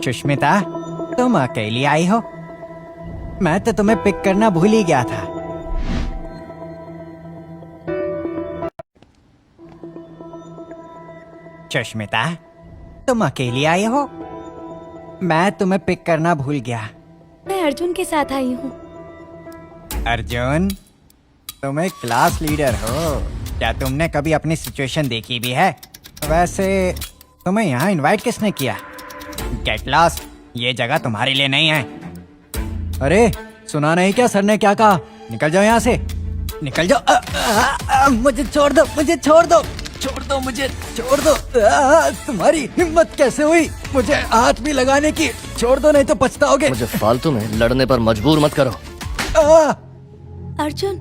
सुष्मिता, तुम अकेली आई हो? मैं तो तुम्हें पिक करना भूल ही गया था। सुष्मिता, तुम अकेली आई हो? मैं तुम्हें पिक करना भूल गया। मैं अर्जुन के साथ आई हूँ। अर्जुन, तुम एक क्लास लीडर हो। क्या तुमने कभी अपनी सिचुएशन देखी भी है? वैसे तुम्हें यहाँ इनवाइट किसने किया? गेट लॉस्ट, ये जगह तुम्हारे लिए नहीं है। अरे सुना नहीं क्या सर ने क्या कहा? निकल जाओ यहाँ से, निकल जाओ। मुझे छोड़ दो, मुझे छोड़ दो, छोड़ दो, मुझे छोड़ दो। तुम्हारी हिम्मत कैसे हुई मुझे हाथ भी लगाने की? छोड़ दो नहीं तो पछताओगे। मुझे फालतू में लड़ने पर मजबूर मत करो। अर्जुन,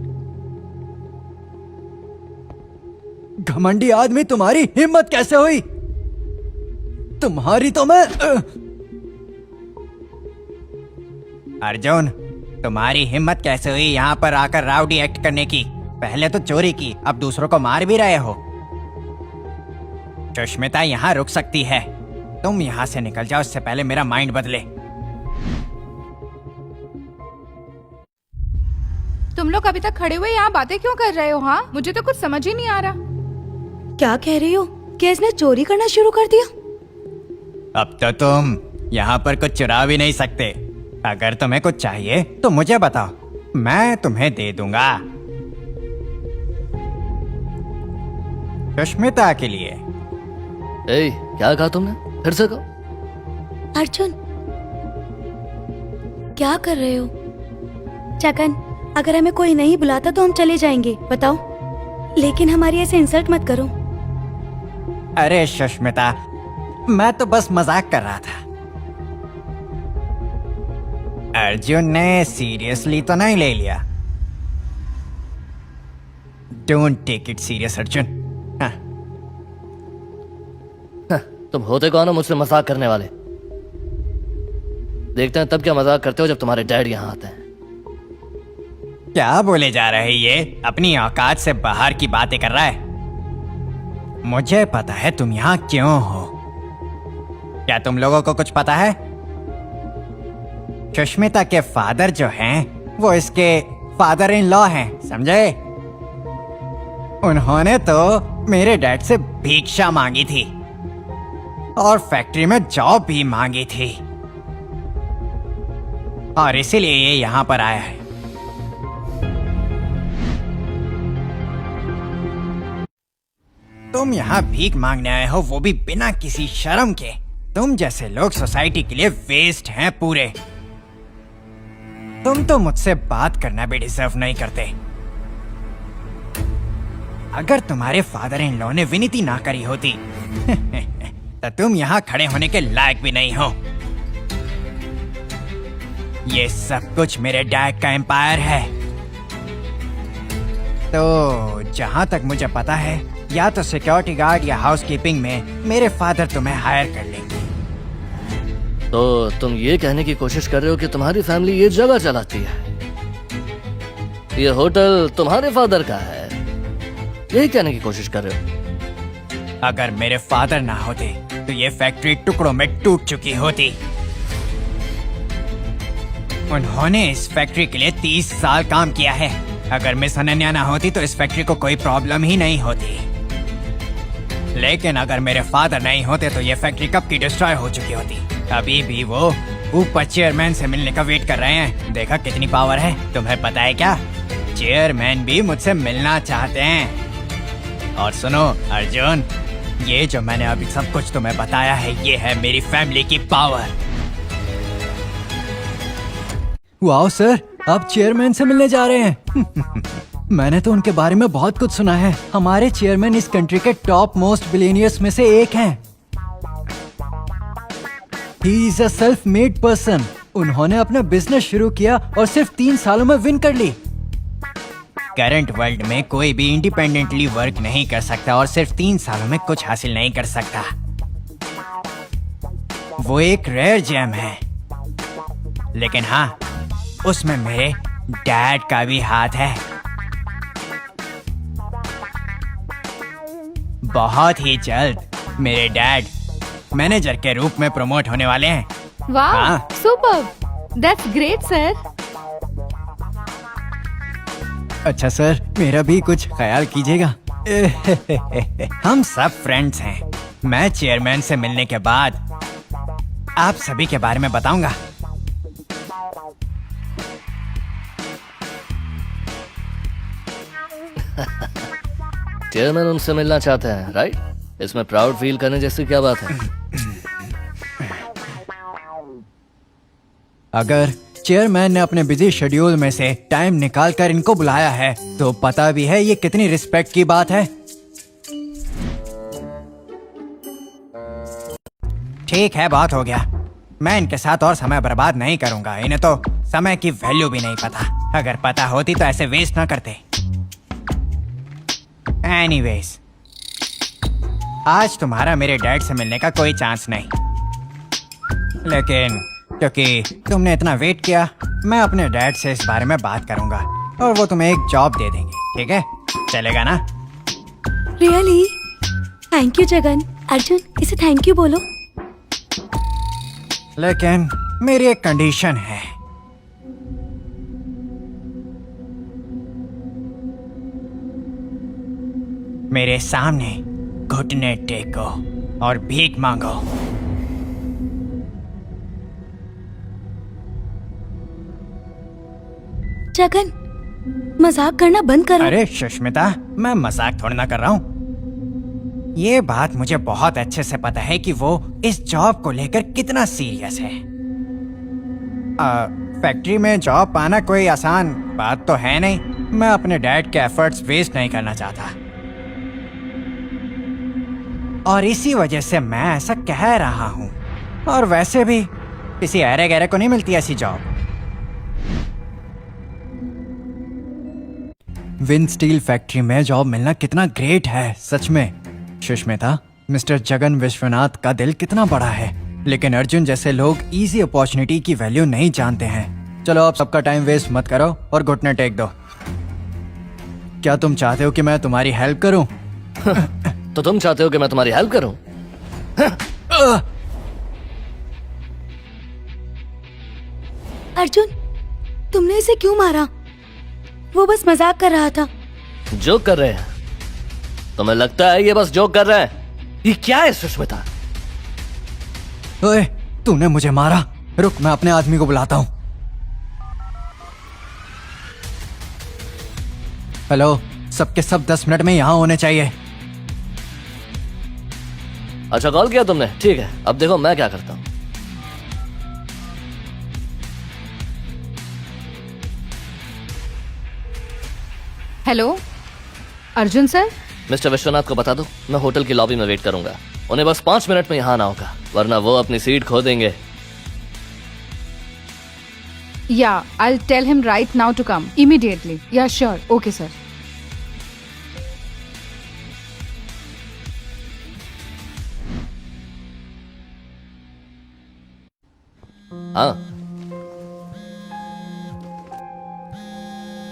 घमंडी आदमी, तुम्हारी हिम्मत कैसे हुई? तुम्हारी तो मैं अर्जुन, तुम्हारी हिम्मत कैसे हुई यहाँ पर आकर राउडी एक्ट करने की? पहले तो चोरी की, अब दूसरों को मार भी रहे हो। सुष्मिता यहाँ रुक सकती है, तुम यहाँ से निकल जाओ, इससे पहले मेरा माइंड बदले। तुम लोग अभी तक खड़े हुए यहाँ बातें क्यों कर रहे हो? हाँ, मुझे तो कुछ समझ ही नहीं आ रहा। क्या कह रही हो? क्या इसने चोरी करना शुरू कर दिया? अब तो तुम यहाँ पर कुछ चुरा भी नहीं सकते। अगर तुम्हें कुछ चाहिए तो मुझे बताओ, मैं तुम्हें दे दूंगा। सुष्मिता के लिए। ए, क्या कहा तुमने? फिर से कहो। अर्जुन, क्या कर रहे हो? चकन, अगर हमें कोई नहीं बुलाता तो हम चले जाएंगे, बताओ। लेकिन हमारी ऐसे इंसल्ट मत करो। अरे सुष्मिता, मैं तो बस मजाक कर रहा था। अर्जुन ने सीरियसली तो नहीं ले लिया। Don't take it serious Arjun. हाँ। तुम होते कौन हो मुझसे मजाक करने वाले? देखते हैं तब क्या मजाक करते हो जब तुम्हारे डैड यहाँ आते हैं। क्या बोले जा रहे ये? अपनी औकात से बाहर की बातें कर रहा है। मुझे पता है तुम यहाँ क्यों हो। क्या तुम लोगों को कुछ पता है? सुष्मिता के फादर जो हैं, वो इसके फादर इन लॉ हैं, समझे? उन्होंने तो मेरे डैड से भिक्षा मांगी थी और फैक्ट्री में जॉब भी मांगी थी, और इसीलिए ये यहाँ पर आया है। तुम यहाँ भीख मांगने आए हो, वो भी बिना किसी शर्म के। तुम जैसे लोग सोसाइटी के लिए वेस्ट हैं पूरे। तुम तो मुझसे बात करना भी डिजर्व नहीं करते। अगर तुम्हारे फादर इन लॉ ने विनती ना करी होती तो तुम यहाँ खड़े होने के लायक भी नहीं हो। ये सब कुछ मेरे डैड का एम्पायर है। तो जहां तक मुझे पता है, या तो सिक्योरिटी गार्ड या हाउसकीपिंग में मेरे फादर तुम्हें हायर कर लेंगे। तो तुम ये कहने की कोशिश कर रहे हो कि तुम्हारी फैमिली ये जगह चलाती है, ये होटल तुम्हारे फादर का है, यही कहने की कोशिश कर रहे हो? अगर मेरे फादर ना होते तो ये फैक्ट्री टुकड़ों में टूट चुकी होती। उन्होंने इस फैक्ट्री के लिए 30 साल काम किया है। अगर मिस अनन्या ना होती तो इस फैक्ट्री को कोई प्रॉब्लम ही नहीं होती। लेकिन अगर मेरे फादर नहीं होते तो ये फैक्ट्री कब की डिस्ट्रॉय हो चुकी होती। अभी भी वो ऊपर चेयरमैन से मिलने का वेट कर रहे हैं। देखा कितनी पावर है। तुम्हें पता है क्या, चेयरमैन भी मुझसे मिलना चाहते हैं। और सुनो अर्जुन, ये जो मैंने अभी सब कुछ तुम्हें बताया है, ये है मेरी फैमिली की पावर। वाओ सर, आप चेयरमैन से मिलने जा रहे हैं। मैंने तो उनके बारे में बहुत कुछ सुना है। हमारे चेयरमैन इस कंट्री के टॉप मोस्ट बिलियनियर्स में से एक हैं। He is a self made person. उन्होंने अपना बिजनेस शुरू किया और सिर्फ 3 सालों में विन कर ली। करंट वर्ल्ड में कोई भी इंडिपेंडेंटली वर्क नहीं कर सकता और सिर्फ 3 सालों में कुछ हासिल नहीं कर सकता। वो एक रेयर जेम है। लेकिन हाँ, उसमें मेरे डैड का भी हाथ है। बहुत ही जल्द मेरे डैड मैनेजर के रूप में प्रमोट होने वाले हैं। वाह, हाँ। Super, that's great sir. अच्छा सर, मेरा भी कुछ ख्याल कीजिएगा। हम सब फ्रेंड्स हैं। मैं चेयरमैन से मिलने के बाद आप सभी के बारे में बताऊंगा। चेयरमैन उनसे मिलना चाहते हैं, राइट? इसमें प्राउड फील करने जैसी क्या बात है? अगर चेयरमैन ने अपने बिजी शेड्यूल में से टाइम निकाल कर इनको बुलाया है तो पता भी है ये कितनी रिस्पेक्ट की बात है। ठीक है, बात हो गया। मैं इनके साथ और समय बर्बाद नहीं करूंगा। इन्हें तो समय की वैल्यू भी नहीं पता। अगर पता होती तो ऐसे वेस्ट ना करते। एनीवेज, आज तुम्हारा मेरे डैड से मिलने का कोई चांस नहीं, लेकिन क्योंकि तुमने इतना वेट किया, मैं अपने डैड से इस बारे में बात करूंगा और वो तुम्हें एक जॉब दे देंगे। ठीक है, चलेगा ना? Really? Thank you Jagan. Arjun, इसे थैंक यू बोलो। लेकिन मेरी एक कंडीशन है। मेरे सामने घुटने टेको और भीख मांगो। जगन, मजाक करना बंद करो। अरे सुष्मिता, मैं मजाक थोड़ा ना कर रहा हूँ। ये बात मुझे बहुत अच्छे से पता है कि वो इस जॉब को लेकर कितना सीरियस है। फैक्ट्री में जॉब पाना कोई आसान बात तो है नहीं। मैं अपने डैड के एफर्ट्स वेस्ट नहीं करना चाहता और इसी वजह से मैं ऐसा कह रहा हूँ। और वैसे भी किसी अरे गहरे को नहीं मिलती ऐसी जॉब। विंड स्टील फैक्ट्री में जॉब मिलना कितना ग्रेट है सच में। सुष्मिता, मिस्टर जगन विश्वनाथ का दिल कितना बड़ा है, लेकिन अर्जुन जैसे लोग इजी अपॉर्चुनिटी की वैल्यू नहीं जानते हैं। चलो अब सबका टाइम वेस्ट मत करो और घुटने टेक दो। क्या तुम चाहते हो कि मैं तुम्हारी हेल्प करूं? तो तुम चाहते हो कि मैं तुम्हारी हेल्प करूं? अर्जुन, तुमने इसे क्यों मारा? वो बस मजाक कर रहा था। जोक कर रहे हैं? तुम्हें लगता है ये बस जोक कर रहे हैं? ये क्या है सुष्मिता? ओए, तूने मुझे मारा। रुक, मैं अपने आदमी को बुलाता हूँ। हेलो, सबके सब 10 मिनट में यहाँ होने चाहिए। अच्छा कॉल किया तुमने? ठीक है, अब देखो मैं क्या करता हूँ। Hello Arjun sir. Mister Vishwanath को बता दो मैं होटल की लॉबी में वेट करूंगा। उन्हें बस 5 मिनट में यहाँ आना होगा, वरना वो अपनी सीट खो देंगे। Yeah, I'll tell him right now to come immediately. Yeah, sure. Okay, sir. हाँ,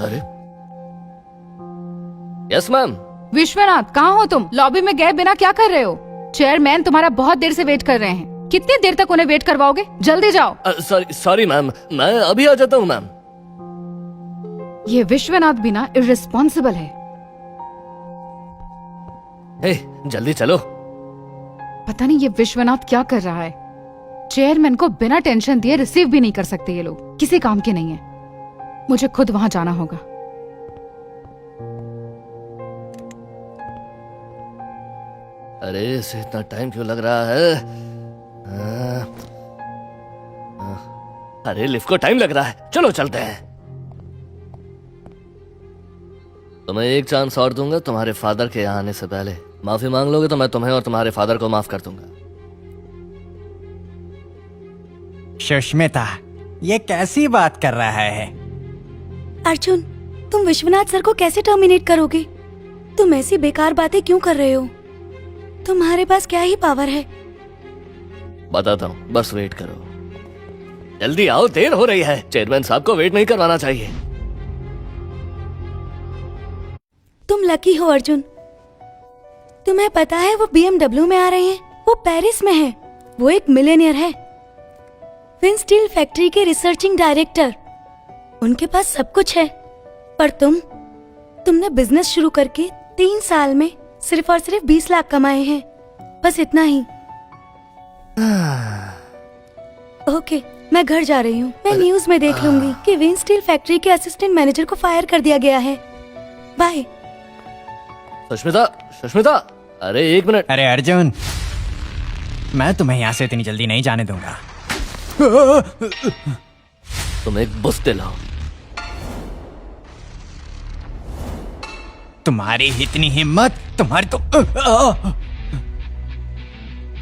अरे यस मैम। विश्वनाथ, कहाँ हो तुम? लॉबी में गए बिना क्या कर रहे हो? चेयरमैन तुम्हारा बहुत देर से वेट कर रहे हैं। कितनी देर तक उन्हें वेट करवाओगे? जल्दी जाओ। सॉरी मैम, मैं अभी आ जाता हूँ मैम। ये विश्वनाथ भी ना इर्रिस्पॉन्सिबल है। हे, जल्दी चलो। पता नहीं ये विश्वनाथ क्या कर रहा है। चेयरमैन को बिना टेंशन दिए रिसीव भी नहीं कर सकते ये लोग। किसी काम के नहीं है। मुझे खुद वहां जाना होगा। अरे इसे इतना टाइम क्यों लग रहा है? अरे लिफ्ट को टाइम लग रहा है। चलो चलते हैं। तुम्हें एक चांस और दूंगा तुम्हारे फादर के यहाँ आने से पहले। माफी मांग लोगे तो मैं तुम्हें और तुम्हारे फादर को माफ कर दूंगा। सुष्मिता, ये कैसी बात कर रहा है? अर्जुन, तुम विश्वनाथ सर को कैसे टर्मिनेट करोगे? तुम ऐसी बेकार बातें क्यों कर रहे हो? तुम्हारे पास क्या ही पावर है? बताता हूँ, बस वेट करो। जल्दी आओ, देर हो रही है। चेयरमैन साहब को वेट नहीं करवाना चाहिए। तुम लकी हो अर्जुन। तुम्हें पता है वो BMW में आ रहे हैं। वो पेरिस में है। वो एक मिलियनियर है। विंड स्टील फैक्ट्री के रिसर्चिंग डायरेक्टर। उनके पास सब कुछ है। पर तुमने बिजनेस शुरू करके 3 साल में सिर्फ और सिर्फ 20 लाख कमाए हैं। बस इतना ही। ओके, मैं घर जा रही हूँ। मैं न्यूज में देख लूंगी कि विंड स्टील फैक्ट्री के असिस्टेंट मैनेजर को फायर कर दिया गया है। बाय। सुष्मिता, सुष्मिता, अरे एक मिनट। अरे अर्जुन, मैं तुम्हें यहाँ से इतनी जल्दी नहीं जाने दूंगा। तुम एक बुस्तिल हो। तुम्हारी इतनी हिम्मत, तुम्हारी तो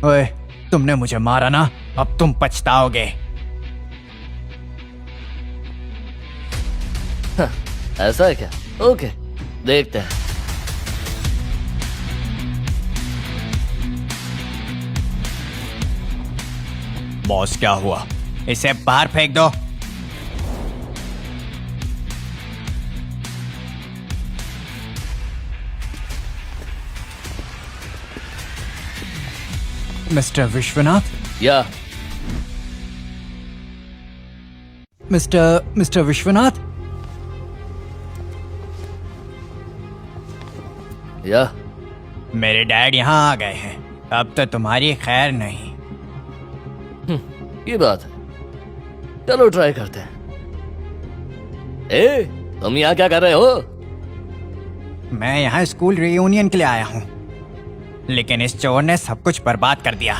ओए, तुमने मुझे मारा ना, अब तुम पछताओगे। ऐसा है क्या? ओके, देखते हैं। बॉस, क्या हुआ? इसे बाहर फेंक दो। मिस्टर विश्वनाथ, या मिस्टर विश्वनाथ, या मेरे डैड यहाँ आ गए हैं। अब तो तुम्हारी खैर नहीं। ये बात है, चलो ट्राई करते हैं। ए, तुम यहाँ क्या कर रहे हो? मैं यहाँ स्कूल रियूनियन के लिए आया हूँ, लेकिन इस चोर ने सब कुछ बर्बाद कर दिया।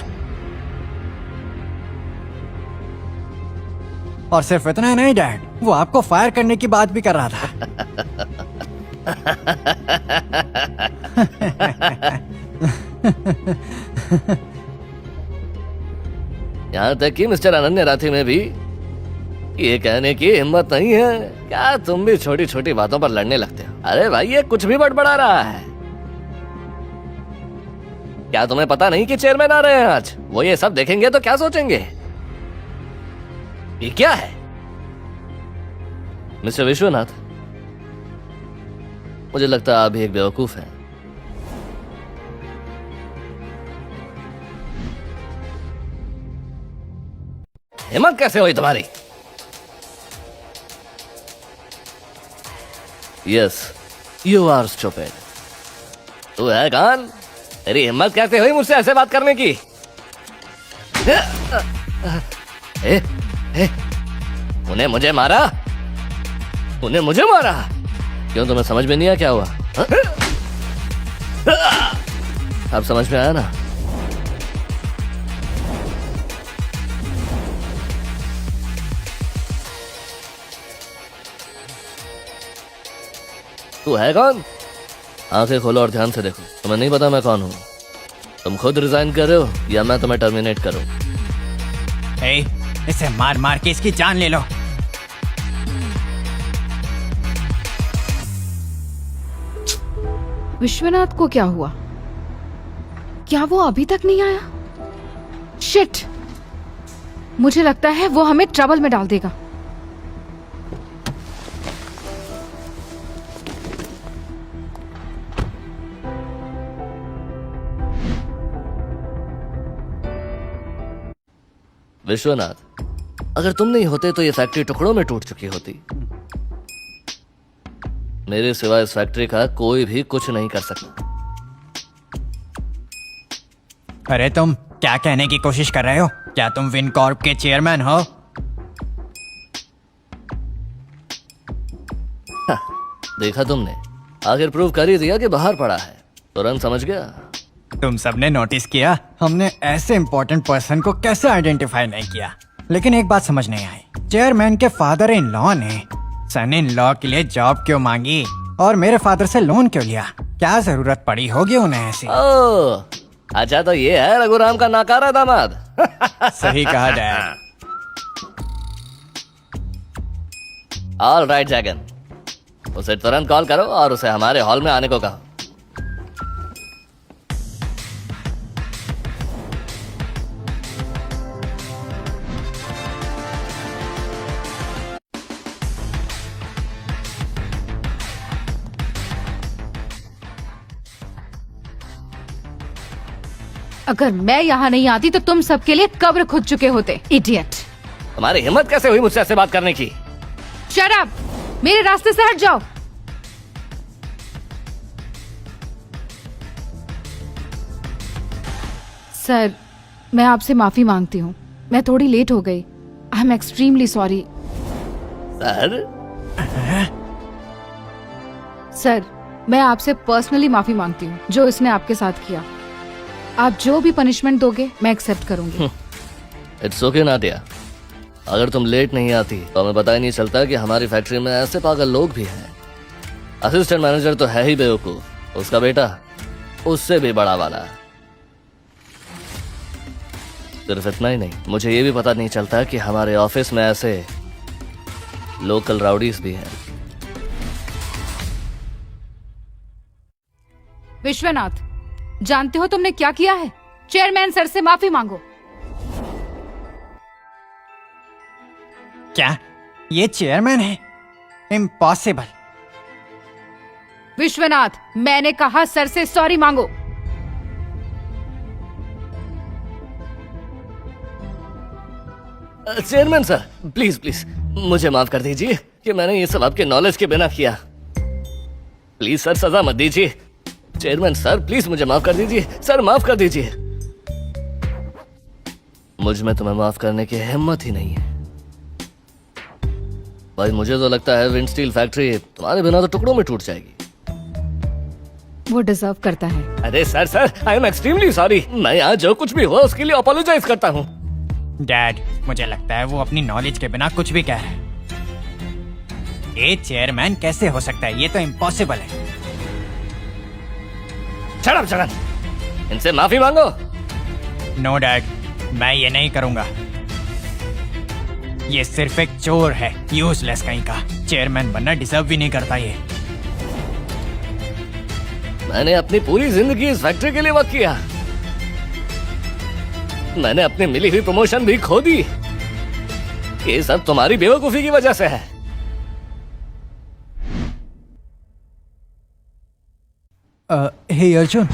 और सिर्फ इतना नहीं डैड, वो आपको फायर करने की बात भी कर रहा था। यहाँ तक कि मिस्टर अनन्य राठी में भी ये कहने की हिम्मत नहीं है। क्या तुम भी छोटी छोटी बातों पर लड़ने लगते हो? अरे भाई, ये कुछ भी बड़बड़ा रहा है। क्या तुम्हें पता नहीं कि चेयरमैन आ रहे हैं आज? वो ये सब देखेंगे तो क्या सोचेंगे? ये क्या है? मिस्टर विश्वनाथ, मुझे लगता है आप भी एक बेवकूफ हैं। हिम्मत कैसे हुई तुम्हारी? Yes, you are stupid. तू है कौन? तेरी हिम्मत कैसे हुई मुझसे ऐसे बात करने की? उन्हें मुझे मारा? उन्हें मुझे मारा? क्यों, तुम्हें समझ में नहीं आया क्या हुआ? अब समझ में आया ना? तू है कौन? आंखें खोलो और ध्यान से देखो। तुम्हें नहीं पता मैं कौन हूं? तुम खुद रिजाइन कर रहे हो या मैं तुम्हें टर्मिनेट करूं? इसे मार मार के इसकी जान ले लो। विश्वनाथ को क्या हुआ? क्या वो अभी तक नहीं आया? शिट! मुझे लगता है वो हमें ट्रबल में डाल देगा। विश्वनाथ, अगर तुम नहीं होते तो ये फैक्ट्री टुकड़ों में टूट चुकी होती। मेरे सिवा इस फैक्ट्री का कोई भी कुछ नहीं कर सकता। अरे तुम क्या कहने की कोशिश कर रहे हो? क्या तुम विनकॉर्प के चेयरमैन हो? देखा तुमने, आखिर प्रूव कर ही दिया कि बाहर पड़ा है। तुरंत समझ गया। तुम सबने नोटिस किया हमने ऐसे इंपॉर्टेंट पर्सन को कैसे आइडेंटिफाई नहीं किया। लेकिन एक बात समझ नहीं आई, चेयरमैन के फादर इन लॉ ने सन इन लॉ के लिए जॉब क्यों मांगी और मेरे फादर से लोन क्यों लिया? क्या जरूरत पड़ी होगी उन्हें ऐसी? ओह, अच्छा तो ये है रघुराम का नाकारा दामाद। सही कहा डैड। ऑल राइट जैगन, उसे तुरंत कॉल करो और उसे हमारे हॉल में आने को कहो। अगर मैं यहाँ नहीं आती तो तुम सबके लिए कब्र खुद चुके होते, इडियट। तुम्हारी हिम्मत कैसे हुई मुझसे ऐसे बात करने की? Shut up! मेरे रास्ते से हट जाओ। सर, मैं आपसे माफी मांगती हूँ। मैं थोड़ी लेट हो गई। I am extremely sorry. Sir, sir, मैं आपसे पर्सनली माफी मांगती हूँ जो इसने आपके साथ किया। आप जो भी पनिशमेंट दोगे मैं एक्सेप्ट करूंगी। इट्स ओके नादिया, अगर तुम लेट नहीं आती तो हमें पता ही नहीं चलता कि हमारी फैक्ट्री में ऐसे पागल लोग भी हैं। असिस्टेंट मैनेजर तो है ही बेवकूफ, उसका बेटा उससे भी बड़ा वाला। सिर्फ इतना ही नहीं, मुझे ये भी पता नहीं चलता कि हमारे ऑफिस में ऐसे लोकल राउडीज भी हैं। विश्वनाथ, जानते हो तुमने क्या किया है? चेयरमैन सर से माफी मांगो। क्या ये चेयरमैन है? इम्पॉसिबल। विश्वनाथ, मैंने कहा सर से सॉरी मांगो। चेयरमैन सर, प्लीज प्लीज मुझे माफ कर दीजिए कि मैंने ये सब आपके नॉलेज के बिना किया। प्लीज सर, सजा मत दीजिए। चेयरमैन सर, प्लीज मुझे माफ कर दीजिए। सर, माफ कर दीजिए। मुझ में तुम्हें माफ करने की हिम्मत ही नहीं है। भाई, मुझे तो लगता है विंड स्टील फैक्ट्री तुम्हारे बिना तो टुकड़ों में टूट जाएगी। वो डिजर्व करता है। अरे sir sir, I am extremely sorry. मैं यहाँ जो कुछ भी हुआ उसके लिए अपोलोजाइज करता हूँ। डैड, मुझे लगता है वो अपनी नॉलेज के बिना कुछ भी कह रहा है। ये चेयरमैन कैसे हो सकता है? ये तो इम्पॉसिबल है। शट अप जगन, इनसे माफी मांगो। नो डैड, मैं ये नहीं करूंगा। ये सिर्फ एक चोर है, यूजलेस कहीं का। चेयरमैन बनना डिजर्व भी नहीं करता ये। मैंने अपनी पूरी जिंदगी इस फैक्ट्री के लिए वर्क किया। मैंने अपनी मिली हुई प्रमोशन भी खो दी। ये सब तुम्हारी बेवकूफी की वजह से है। हे अर्जुन,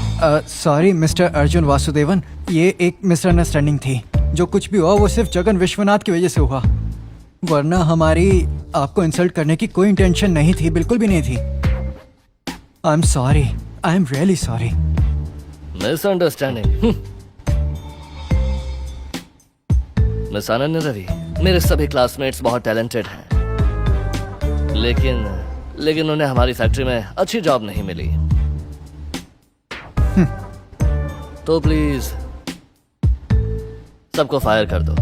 सॉरी मिस्टर अर्जुन वासुदेवन, ये एक मिसअंडरस्टैंडिंग थी। जो कुछ भी हुआ वो सिर्फ जगन विश्वनाथ की वजह से हुआ, वरना हमारी आपको इंसल्ट करने की कोई इंटेंशन नहीं थी, बिल्कुल भी नहीं थी। I am sorry, I am really sorry. Misunderstanding. Miss Ananya Ravi, मेरे सभी क्लासमेट्स बहुत टैलेंटेड हैं, लेकिन उन्हें हमारी फैक्ट्री में अच्छी जॉब नहीं मिली। तो प्लीज सबको फायर कर दो।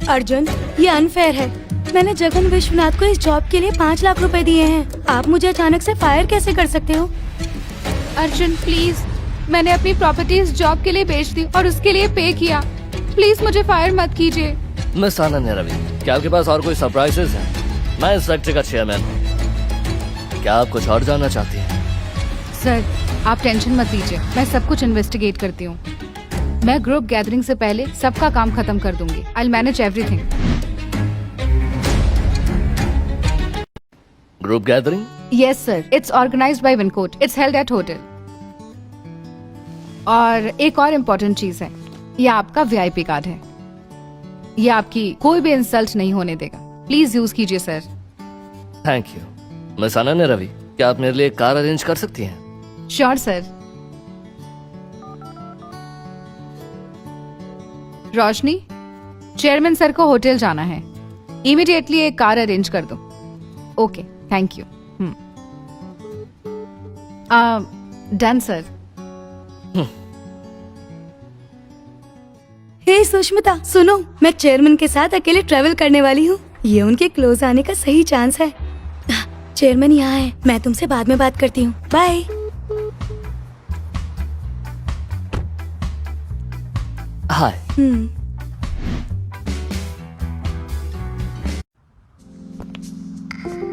अर्जुन, ये अनफेयर है। मैंने जगन विश्वनाथ को इस जॉब के लिए 5 लाख रुपए दिए हैं। आप मुझे अचानक से फायर कैसे कर सकते हो? अर्जुन प्लीज, मैंने अपनी प्रॉपर्टीज जॉब के लिए बेच दी और उसके लिए पे किया। प्लीज मुझे फायर मत कीजिए। मिस अनन्या रवि, क्या आपके पास और कोई सरप्राइजेस है? मैं इस फैक्ट्री का चेयरमैन हूँ। क्या आप कुछ और जानना चाहती हैं? सर, आप टेंशन मत लीजिए, मैं सब कुछ इन्वेस्टिगेट करती हूँ। मैं ग्रुप गैदरिंग से पहले सबका काम खत्म कर दूंगी। I will manage everything. Group gathering? Yes sir, it's organised by Wincott. It's held at hotel. और एक और इम्पोर्टेंट चीज है, ये आपका वीआईपी कार्ड है। ये आपकी कोई भी इंसल्ट नहीं होने देगा। प्लीज यूज कीजिए sir. Thank you. Miss Ananya Ravi, क्या आप मेरे लिए एक कार अरेंज कर सकती हैं? Sure sir. Roshni, chairman sir को होटल जाना है। इमीडिएटली एक कार अरेंज कर दो। Okay, thank you. Done sir. Hey Sushmita, सुनो, मैं चेयरमैन के साथ अकेले ट्रैवल करने वाली हूँ। ये उनके क्लोज आने का सही चांस है। चेयरमैन यहाँ है, मैं तुमसे बाद में बात करती हूँ। Bye. Hi.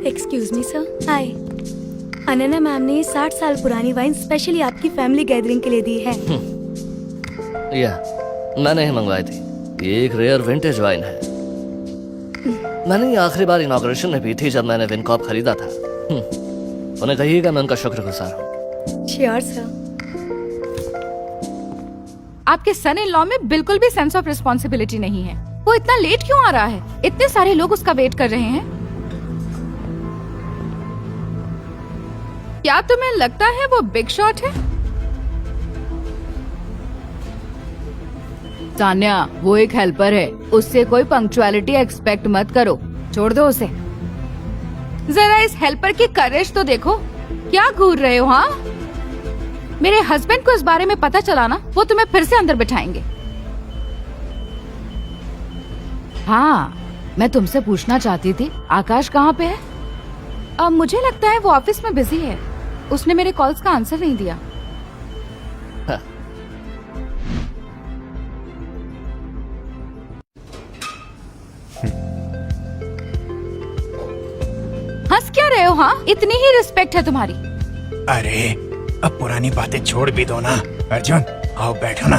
Excuse me sir. Hi. Ananya ma'am ने 60 साल पुरानी वाइन स्पेशली आपकी फैमिली गैदरिंग के लिए दी है। मैंने ही मंगवाई थी। ये एक रेयर विंटेज वाइन है। मैंने ये आखिरी बार इनॉग्रेशन में पी थी जब मैंने विनकॉप खरीदा था। उन्हें कहिएगा मैं उनका शुक्रगुजार हूँ। Sure sir. आपके सन इन लॉ में बिल्कुल भी सेंस ऑफ रिस्पॉन्सिबिलिटी नहीं है। वो इतना लेट क्यों आ रहा है? इतने सारे लोग उसका वेट कर रहे हैं। क्या तुम्हें लगता है वो बिग शॉट है? तान्या, वो एक हेल्पर है, उससे कोई पंक्चुअलिटी एक्सपेक्ट मत करो। छोड़ दो उसे। जरा इस हेल्पर की करेज तो देखो, क्या घूर रहे हो? हाँ, मेरे हस्बैंड को इस बारे में पता चला ना, वो तुम्हें फिर से अंदर बिठाएंगे। हाँ, मैं तुमसे पूछना चाहती थी, आकाश कहाँ पे है? अब मुझे लगता है वो ऑफिस में बिजी है, उसने मेरे कॉल्स का आंसर नहीं दिया। हंस क्या रहे हो? हाँ, इतनी ही रिस्पेक्ट है तुम्हारी। अरे अब पुरानी बातें छोड़ भी दो ना। अर्जुन आओ बैठो ना।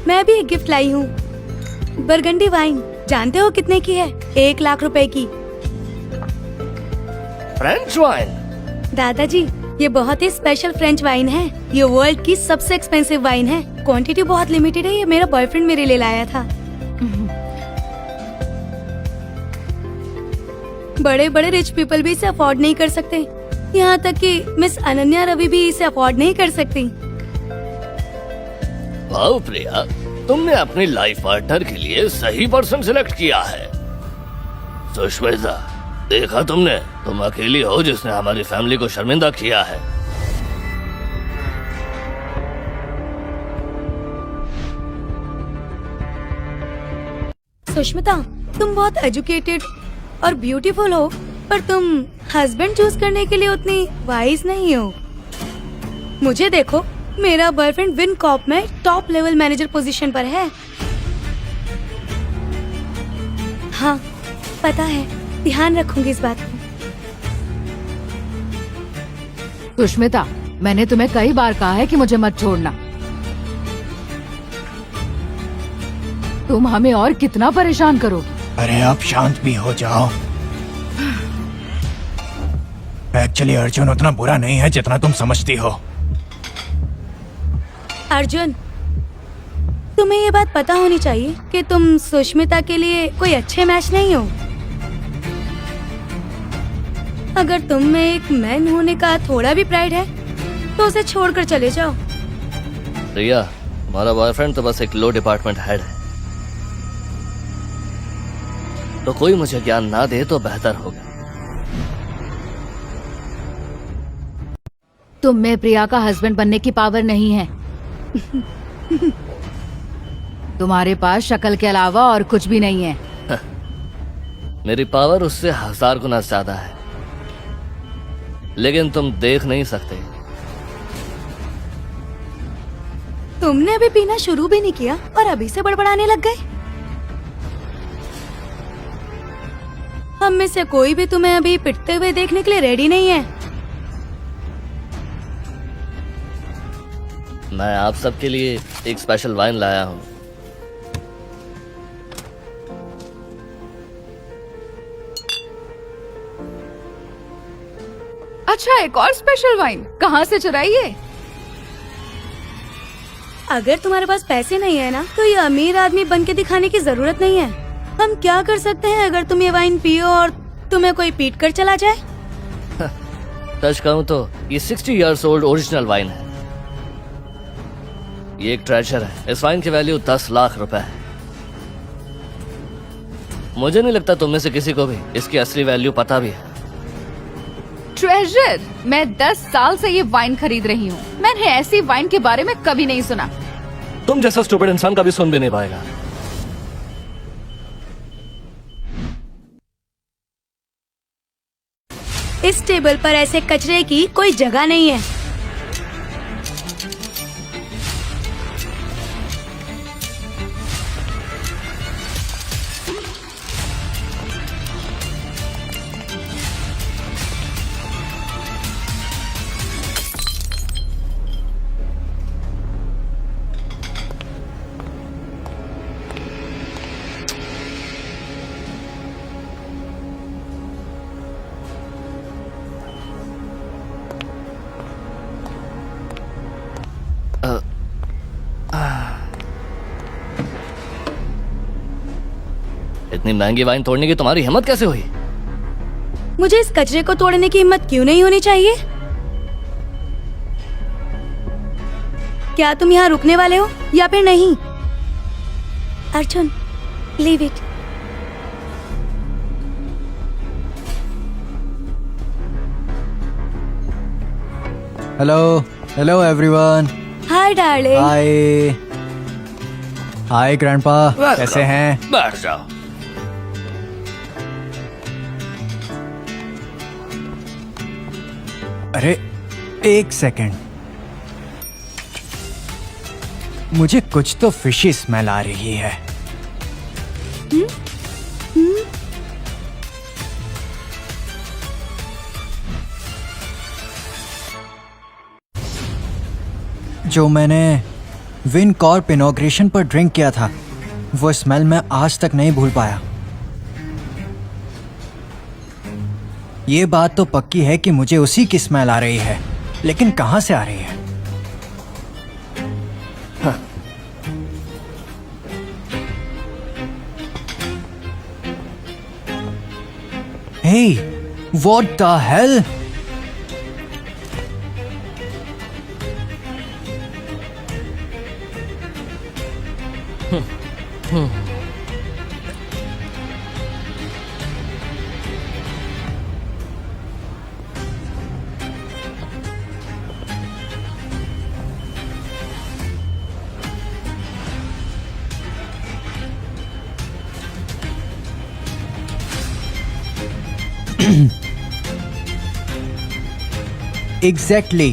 मैं भी एक गिफ्ट लाई हूँ, बरगंडी वाइन। जानते हो कितने की है? 1 लाख रुपए की। French wine? दादाजी, ये बहुत ही स्पेशल फ्रेंच वाइन है। ये वर्ल्ड की सबसे एक्सपेंसिव वाइन है। क्वांटिटी बहुत लिमिटेड है। ये मेरा बॉयफ्रेंड मेरे लिए लाया था। बड़े बड़े रिच पीपल भी इसे अफोर्ड नहीं कर सकते, यहाँ तक कि मिस अनन्या रवि भी इसे अफोर्ड नहीं कर सकती। वाह प्रिया, तुमने अपनी लाइफ पार्टनर के लिए सही पर्सन सिलेक्ट किया है। सुष्मिता, देखा तुमने, तुम अकेली हो जिसने हमारी फैमिली को शर्मिंदा किया है। सुष्मिता, तुम बहुत एजुकेटेड और ब्यूटीफुल हो, पर तुम हस्बैंड चूज करने के लिए उतनी वाइज नहीं हो। मुझे देखो, मेरा बॉयफ्रेंड विन कॉप में टॉप लेवल मैनेजर पोजीशन पर है। हाँ, पता है, ध्यान रखूंगी इस बात को। सुष्मिता, मैंने तुम्हें कई बार कहा है कि मुझे मत छोड़ना। तुम हमें और कितना परेशान करोगी? अरे आप शांत भी हो जाओ। एक्चुअली अर्जुन उतना बुरा नहीं है जितना तुम समझती हो। अर्जुन, तुम्हें ये बात पता होनी चाहिए कि तुम सुष्मिता के लिए कोई अच्छे मैच नहीं हो। अगर तुम में एक मैन होने का थोड़ा भी प्राइड है तो उसे छोड़कर चले जाओ। प्रिया, हमारा बॉयफ्रेंड तो बस एक लो डिपार्टमेंट हेड है, तो कोई मुझे ज्ञान ना दे तो बेहतर होगा। तुम में प्रिया का हस्बैंड बनने की पावर नहीं है। तुम्हारे पास शक्ल के अलावा और कुछ भी नहीं है। मेरी पावर उससे 1000 गुना ज्यादा है, लेकिन तुम देख नहीं सकते। तुमने अभी पीना शुरू भी नहीं किया और अभी से बड़बड़ाने लग गए। हम में से कोई भी तुम्हें अभी पिटते हुए देखने के लिए रेडी नहीं है। मैं आप सबके लिए एक स्पेशल वाइन लाया हूँ। अच्छा, एक और स्पेशल वाइन कहाँ से चुराई है? अगर तुम्हारे पास पैसे नहीं है ना, तो ये अमीर आदमी बन के दिखाने की जरूरत नहीं है। हम क्या कर सकते हैं अगर तुम ये वाइन पियो और तुम्हें कोई पीट कर चला जाए? सच कहूँ तो ये 60 इयर्स ओल्ड ओरिजिनल वाइन है। ये एक ट्रेजर है। इस वाइन की वैल्यू 10 लाख रुपए है। मुझे नहीं लगता तुम में से किसी को भी इसकी असली वैल्यू पता भी है। ट्रेजर? मैं 10 साल से ये वाइन खरीद रही हूँ, मैंने ऐसी वाइन के बारे में कभी नहीं सुना। तुम जैसा स्टूपिड इंसान कभी सुन भी नहीं पाएगा। इस टेबल पर ऐसे कचरे की कोई जगह नहीं है। इतनी महंगी वाइन तोड़ने की तुम्हारी हिम्मत कैसे हुई? मुझे इस कचरे को तोड़ने की हिम्मत क्यों नहीं होनी चाहिए? क्या तुम यहाँ रुकने वाले हो या फिर नहीं? Arjun, leave it. Hello hello everyone. Hi darling. Hi hi grandpa, कैसे हैं? बैठ जाओ। अरे एक सेकंड, मुझे कुछ तो फिशी स्मेल आ रही है। जो मैंने विन कॉर्प इनॉग्रेशन पर ड्रिंक किया था, वो स्मेल मैं आज तक नहीं भूल पाया। ये बात तो पक्की है कि मुझे उसी की स्मेल आ रही है, लेकिन कहां से आ रही है? हे, व्हाट द हेल? एग्जैक्टली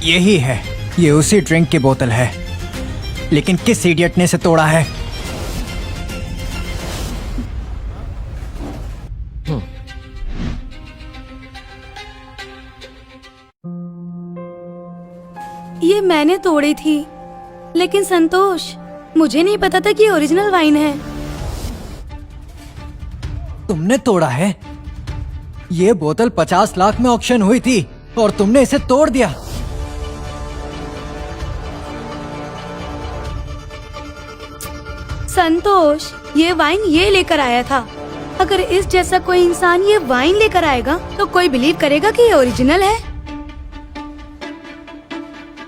यही है, ये उसी ड्रिंक की बोतल है, लेकिन किस इडियट ने इसे तोड़ा है? ये मैंने तोड़ी थी, लेकिन संतोष, मुझे नहीं पता था कि ये ओरिजिनल वाइन है। तुमने तोड़ा है? ये बोतल 50 लाख में ऑक्शन हुई थी और तुमने इसे तोड़ दिया। संतोष, ये वाइन ये लेकर आया था। अगर इस जैसा कोई इंसान ये वाइन लेकर आएगा तो कोई बिलीव करेगा कि ये ओरिजिनल है।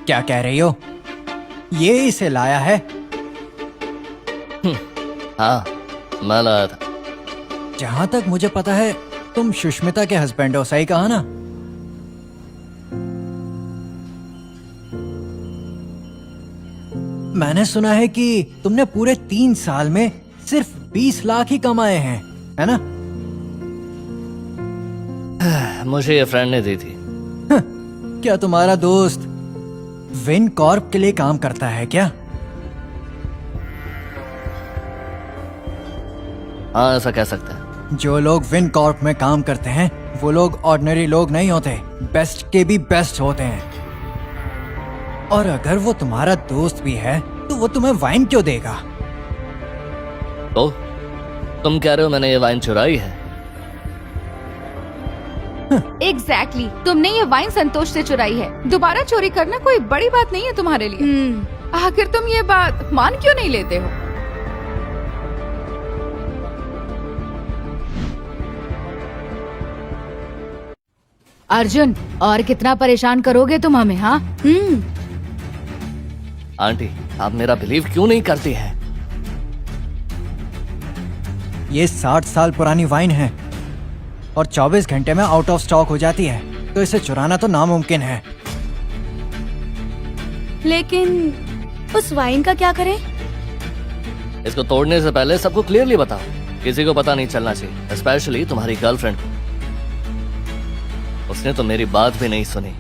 क्या कह रही हो? ये इसे लाया है? हाँ, मैं लाया था। जहां तक मुझे पता है, तुम सुष्मिता के हस्बैंड हो, सही कहा ना? मैंने सुना है कि तुमने पूरे 3 साल में सिर्फ 20 लाख ही कमाए हैं, है ना? मुझे ये फ्रेंड ने दी थी। क्या तुम्हारा दोस्त विन कॉर्प के लिए काम करता है क्या? हाँ, ऐसा कह सकते हैं। जो लोग विन कॉर्प में काम करते हैं, वो लोग ऑर्डिनरी लोग नहीं होते, बेस्ट के भी बेस्ट होते हैं। और अगर वो तुम्हारा दोस्त भी है, तो वो तुम्हें वाइन क्यों देगा? तो तुम कह रहे हो मैंने ये वाइन चुराई है? एग्जैक्टली, तुमने ये वाइन संतोष से चुराई है। दोबारा चोरी करना कोई बड़ी बात नहीं है तुम्हारे लिए। आखिर तुम ये बात मान क्यों नहीं लेते हो? अर्जुन, और कितना परेशान करोगे तुम हमें? हाँ, आंटी, आप मेरा बिलीव क्यों नहीं करती हैं? ये 60 साल पुरानी वाइन है और 24 घंटे में आउट ऑफ स्टॉक हो जाती है, तो इसे चुराना तो नामुमकिन है। लेकिन उस वाइन का क्या करें? इसको तोड़ने से पहले सबको क्लियरली बताओ, किसी को पता नहीं चलना चाहिए, स्पेशली तुम्हारी गर्लफ्रेंड को। उसने तो मेरी बात भी नहीं सुनी।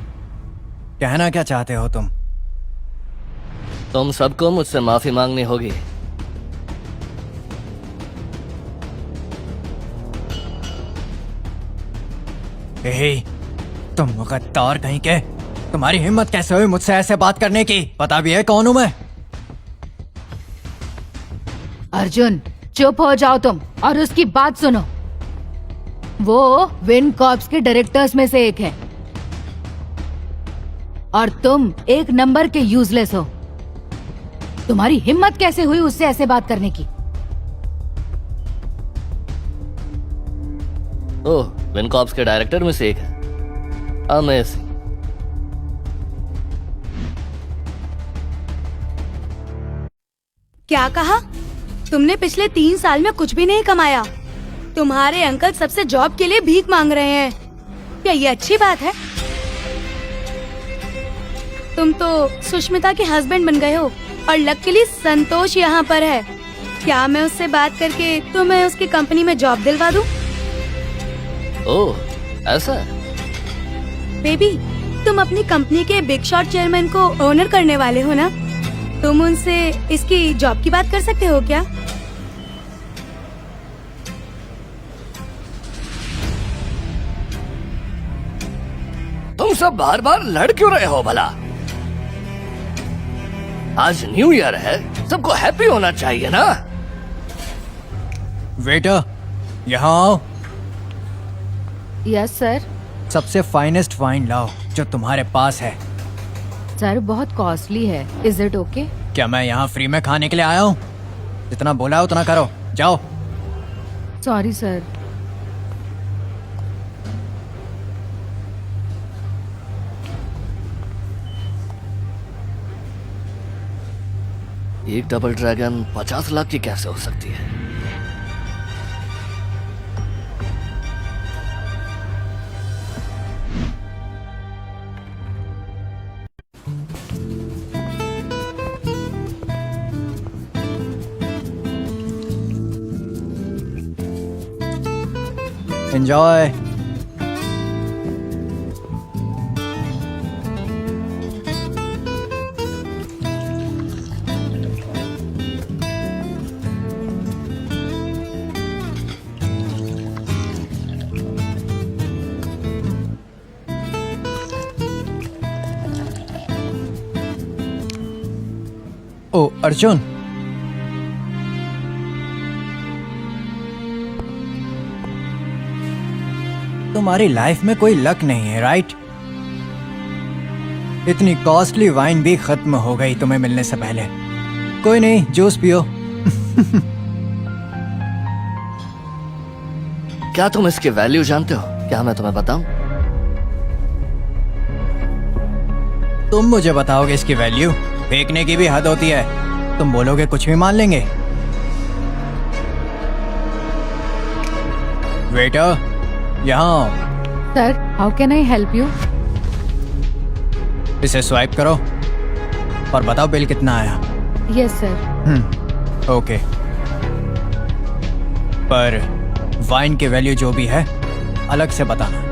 कहना क्या चाहते हो तुम? तुम सबको मुझसे माफी मांगनी होगी। तुम गद्दार कहीं के, तुम्हारी हिम्मत कैसे हुई मुझसे ऐसे बात करने की? पता भी है कौन हूं मैं? अर्जुन, चुप हो जाओ तुम और उसकी बात सुनो। वो विन कॉर्प्स के डायरेक्टर्स में से एक है और तुम एक नंबर के यूजलेस हो। तुम्हारी हिम्मत कैसे हुई उससे ऐसे बात करने की? ओह, विनकॉर्प्स के डायरेक्टर में से एक है। अमेजिंग। क्या कहा? तुमने पिछले 3 साल में कुछ भी नहीं कमाया। तुम्हारे अंकल सबसे जॉब के लिए भीख मांग रहे हैं। क्या ये अच्छी बात है? तुम तो सुष्मिता के हस्बैंड बन गए हो और लकीली संतोष यहाँ पर है। क्या मैं उससे बात करके तुम्हें उसकी कंपनी में जॉब दिलवा दूं? ओह, ऐसा है? बेबी, तुम अपनी कंपनी के बिग शॉट चेयरमैन को ओनर करने वाले हो ना? तुम उनसे इसकी जॉब की बात कर सकते हो क्या? तुम सब बार बार लड़ क्यों रहे हो भला? आज न्यू ईयर है, सबको हैप्पी होना चाहिए ना? वेटर, यहाँ आओ। Yes sir. सबसे फाइनेस्ट वाइन लाओ जो तुम्हारे पास है। सर बहुत कॉस्टली है। Is it okay? क्या मैं यहाँ फ्री में खाने के लिए आया हूँ? जितना बोला है उतना करो, जाओ। Sorry sir. एक डबल ड्रैगन 50 लाख की कैसे हो सकती है? एंजॉय। ओ अर्जुन, तुम्हारी लाइफ में कोई लक नहीं है, राइट? इतनी कॉस्टली वाइन भी खत्म हो गई तुम्हें मिलने से पहले। कोई नहीं, जूस पियो। क्या तुम इसकी वैल्यू जानते हो? क्या मैं तुम्हें बताऊं? तुम मुझे बताओगे इसकी वैल्यू? फेंकने की भी हद होती है। तुम बोलोगे कुछ भी मान लेंगे। वेटर, यहाँ। Sir how can I help you? इसे स्वाइप करो और बताओ बिल कितना आया। Yes sir. ओके, पर वाइन की वैल्यू जो भी है अलग से बताना।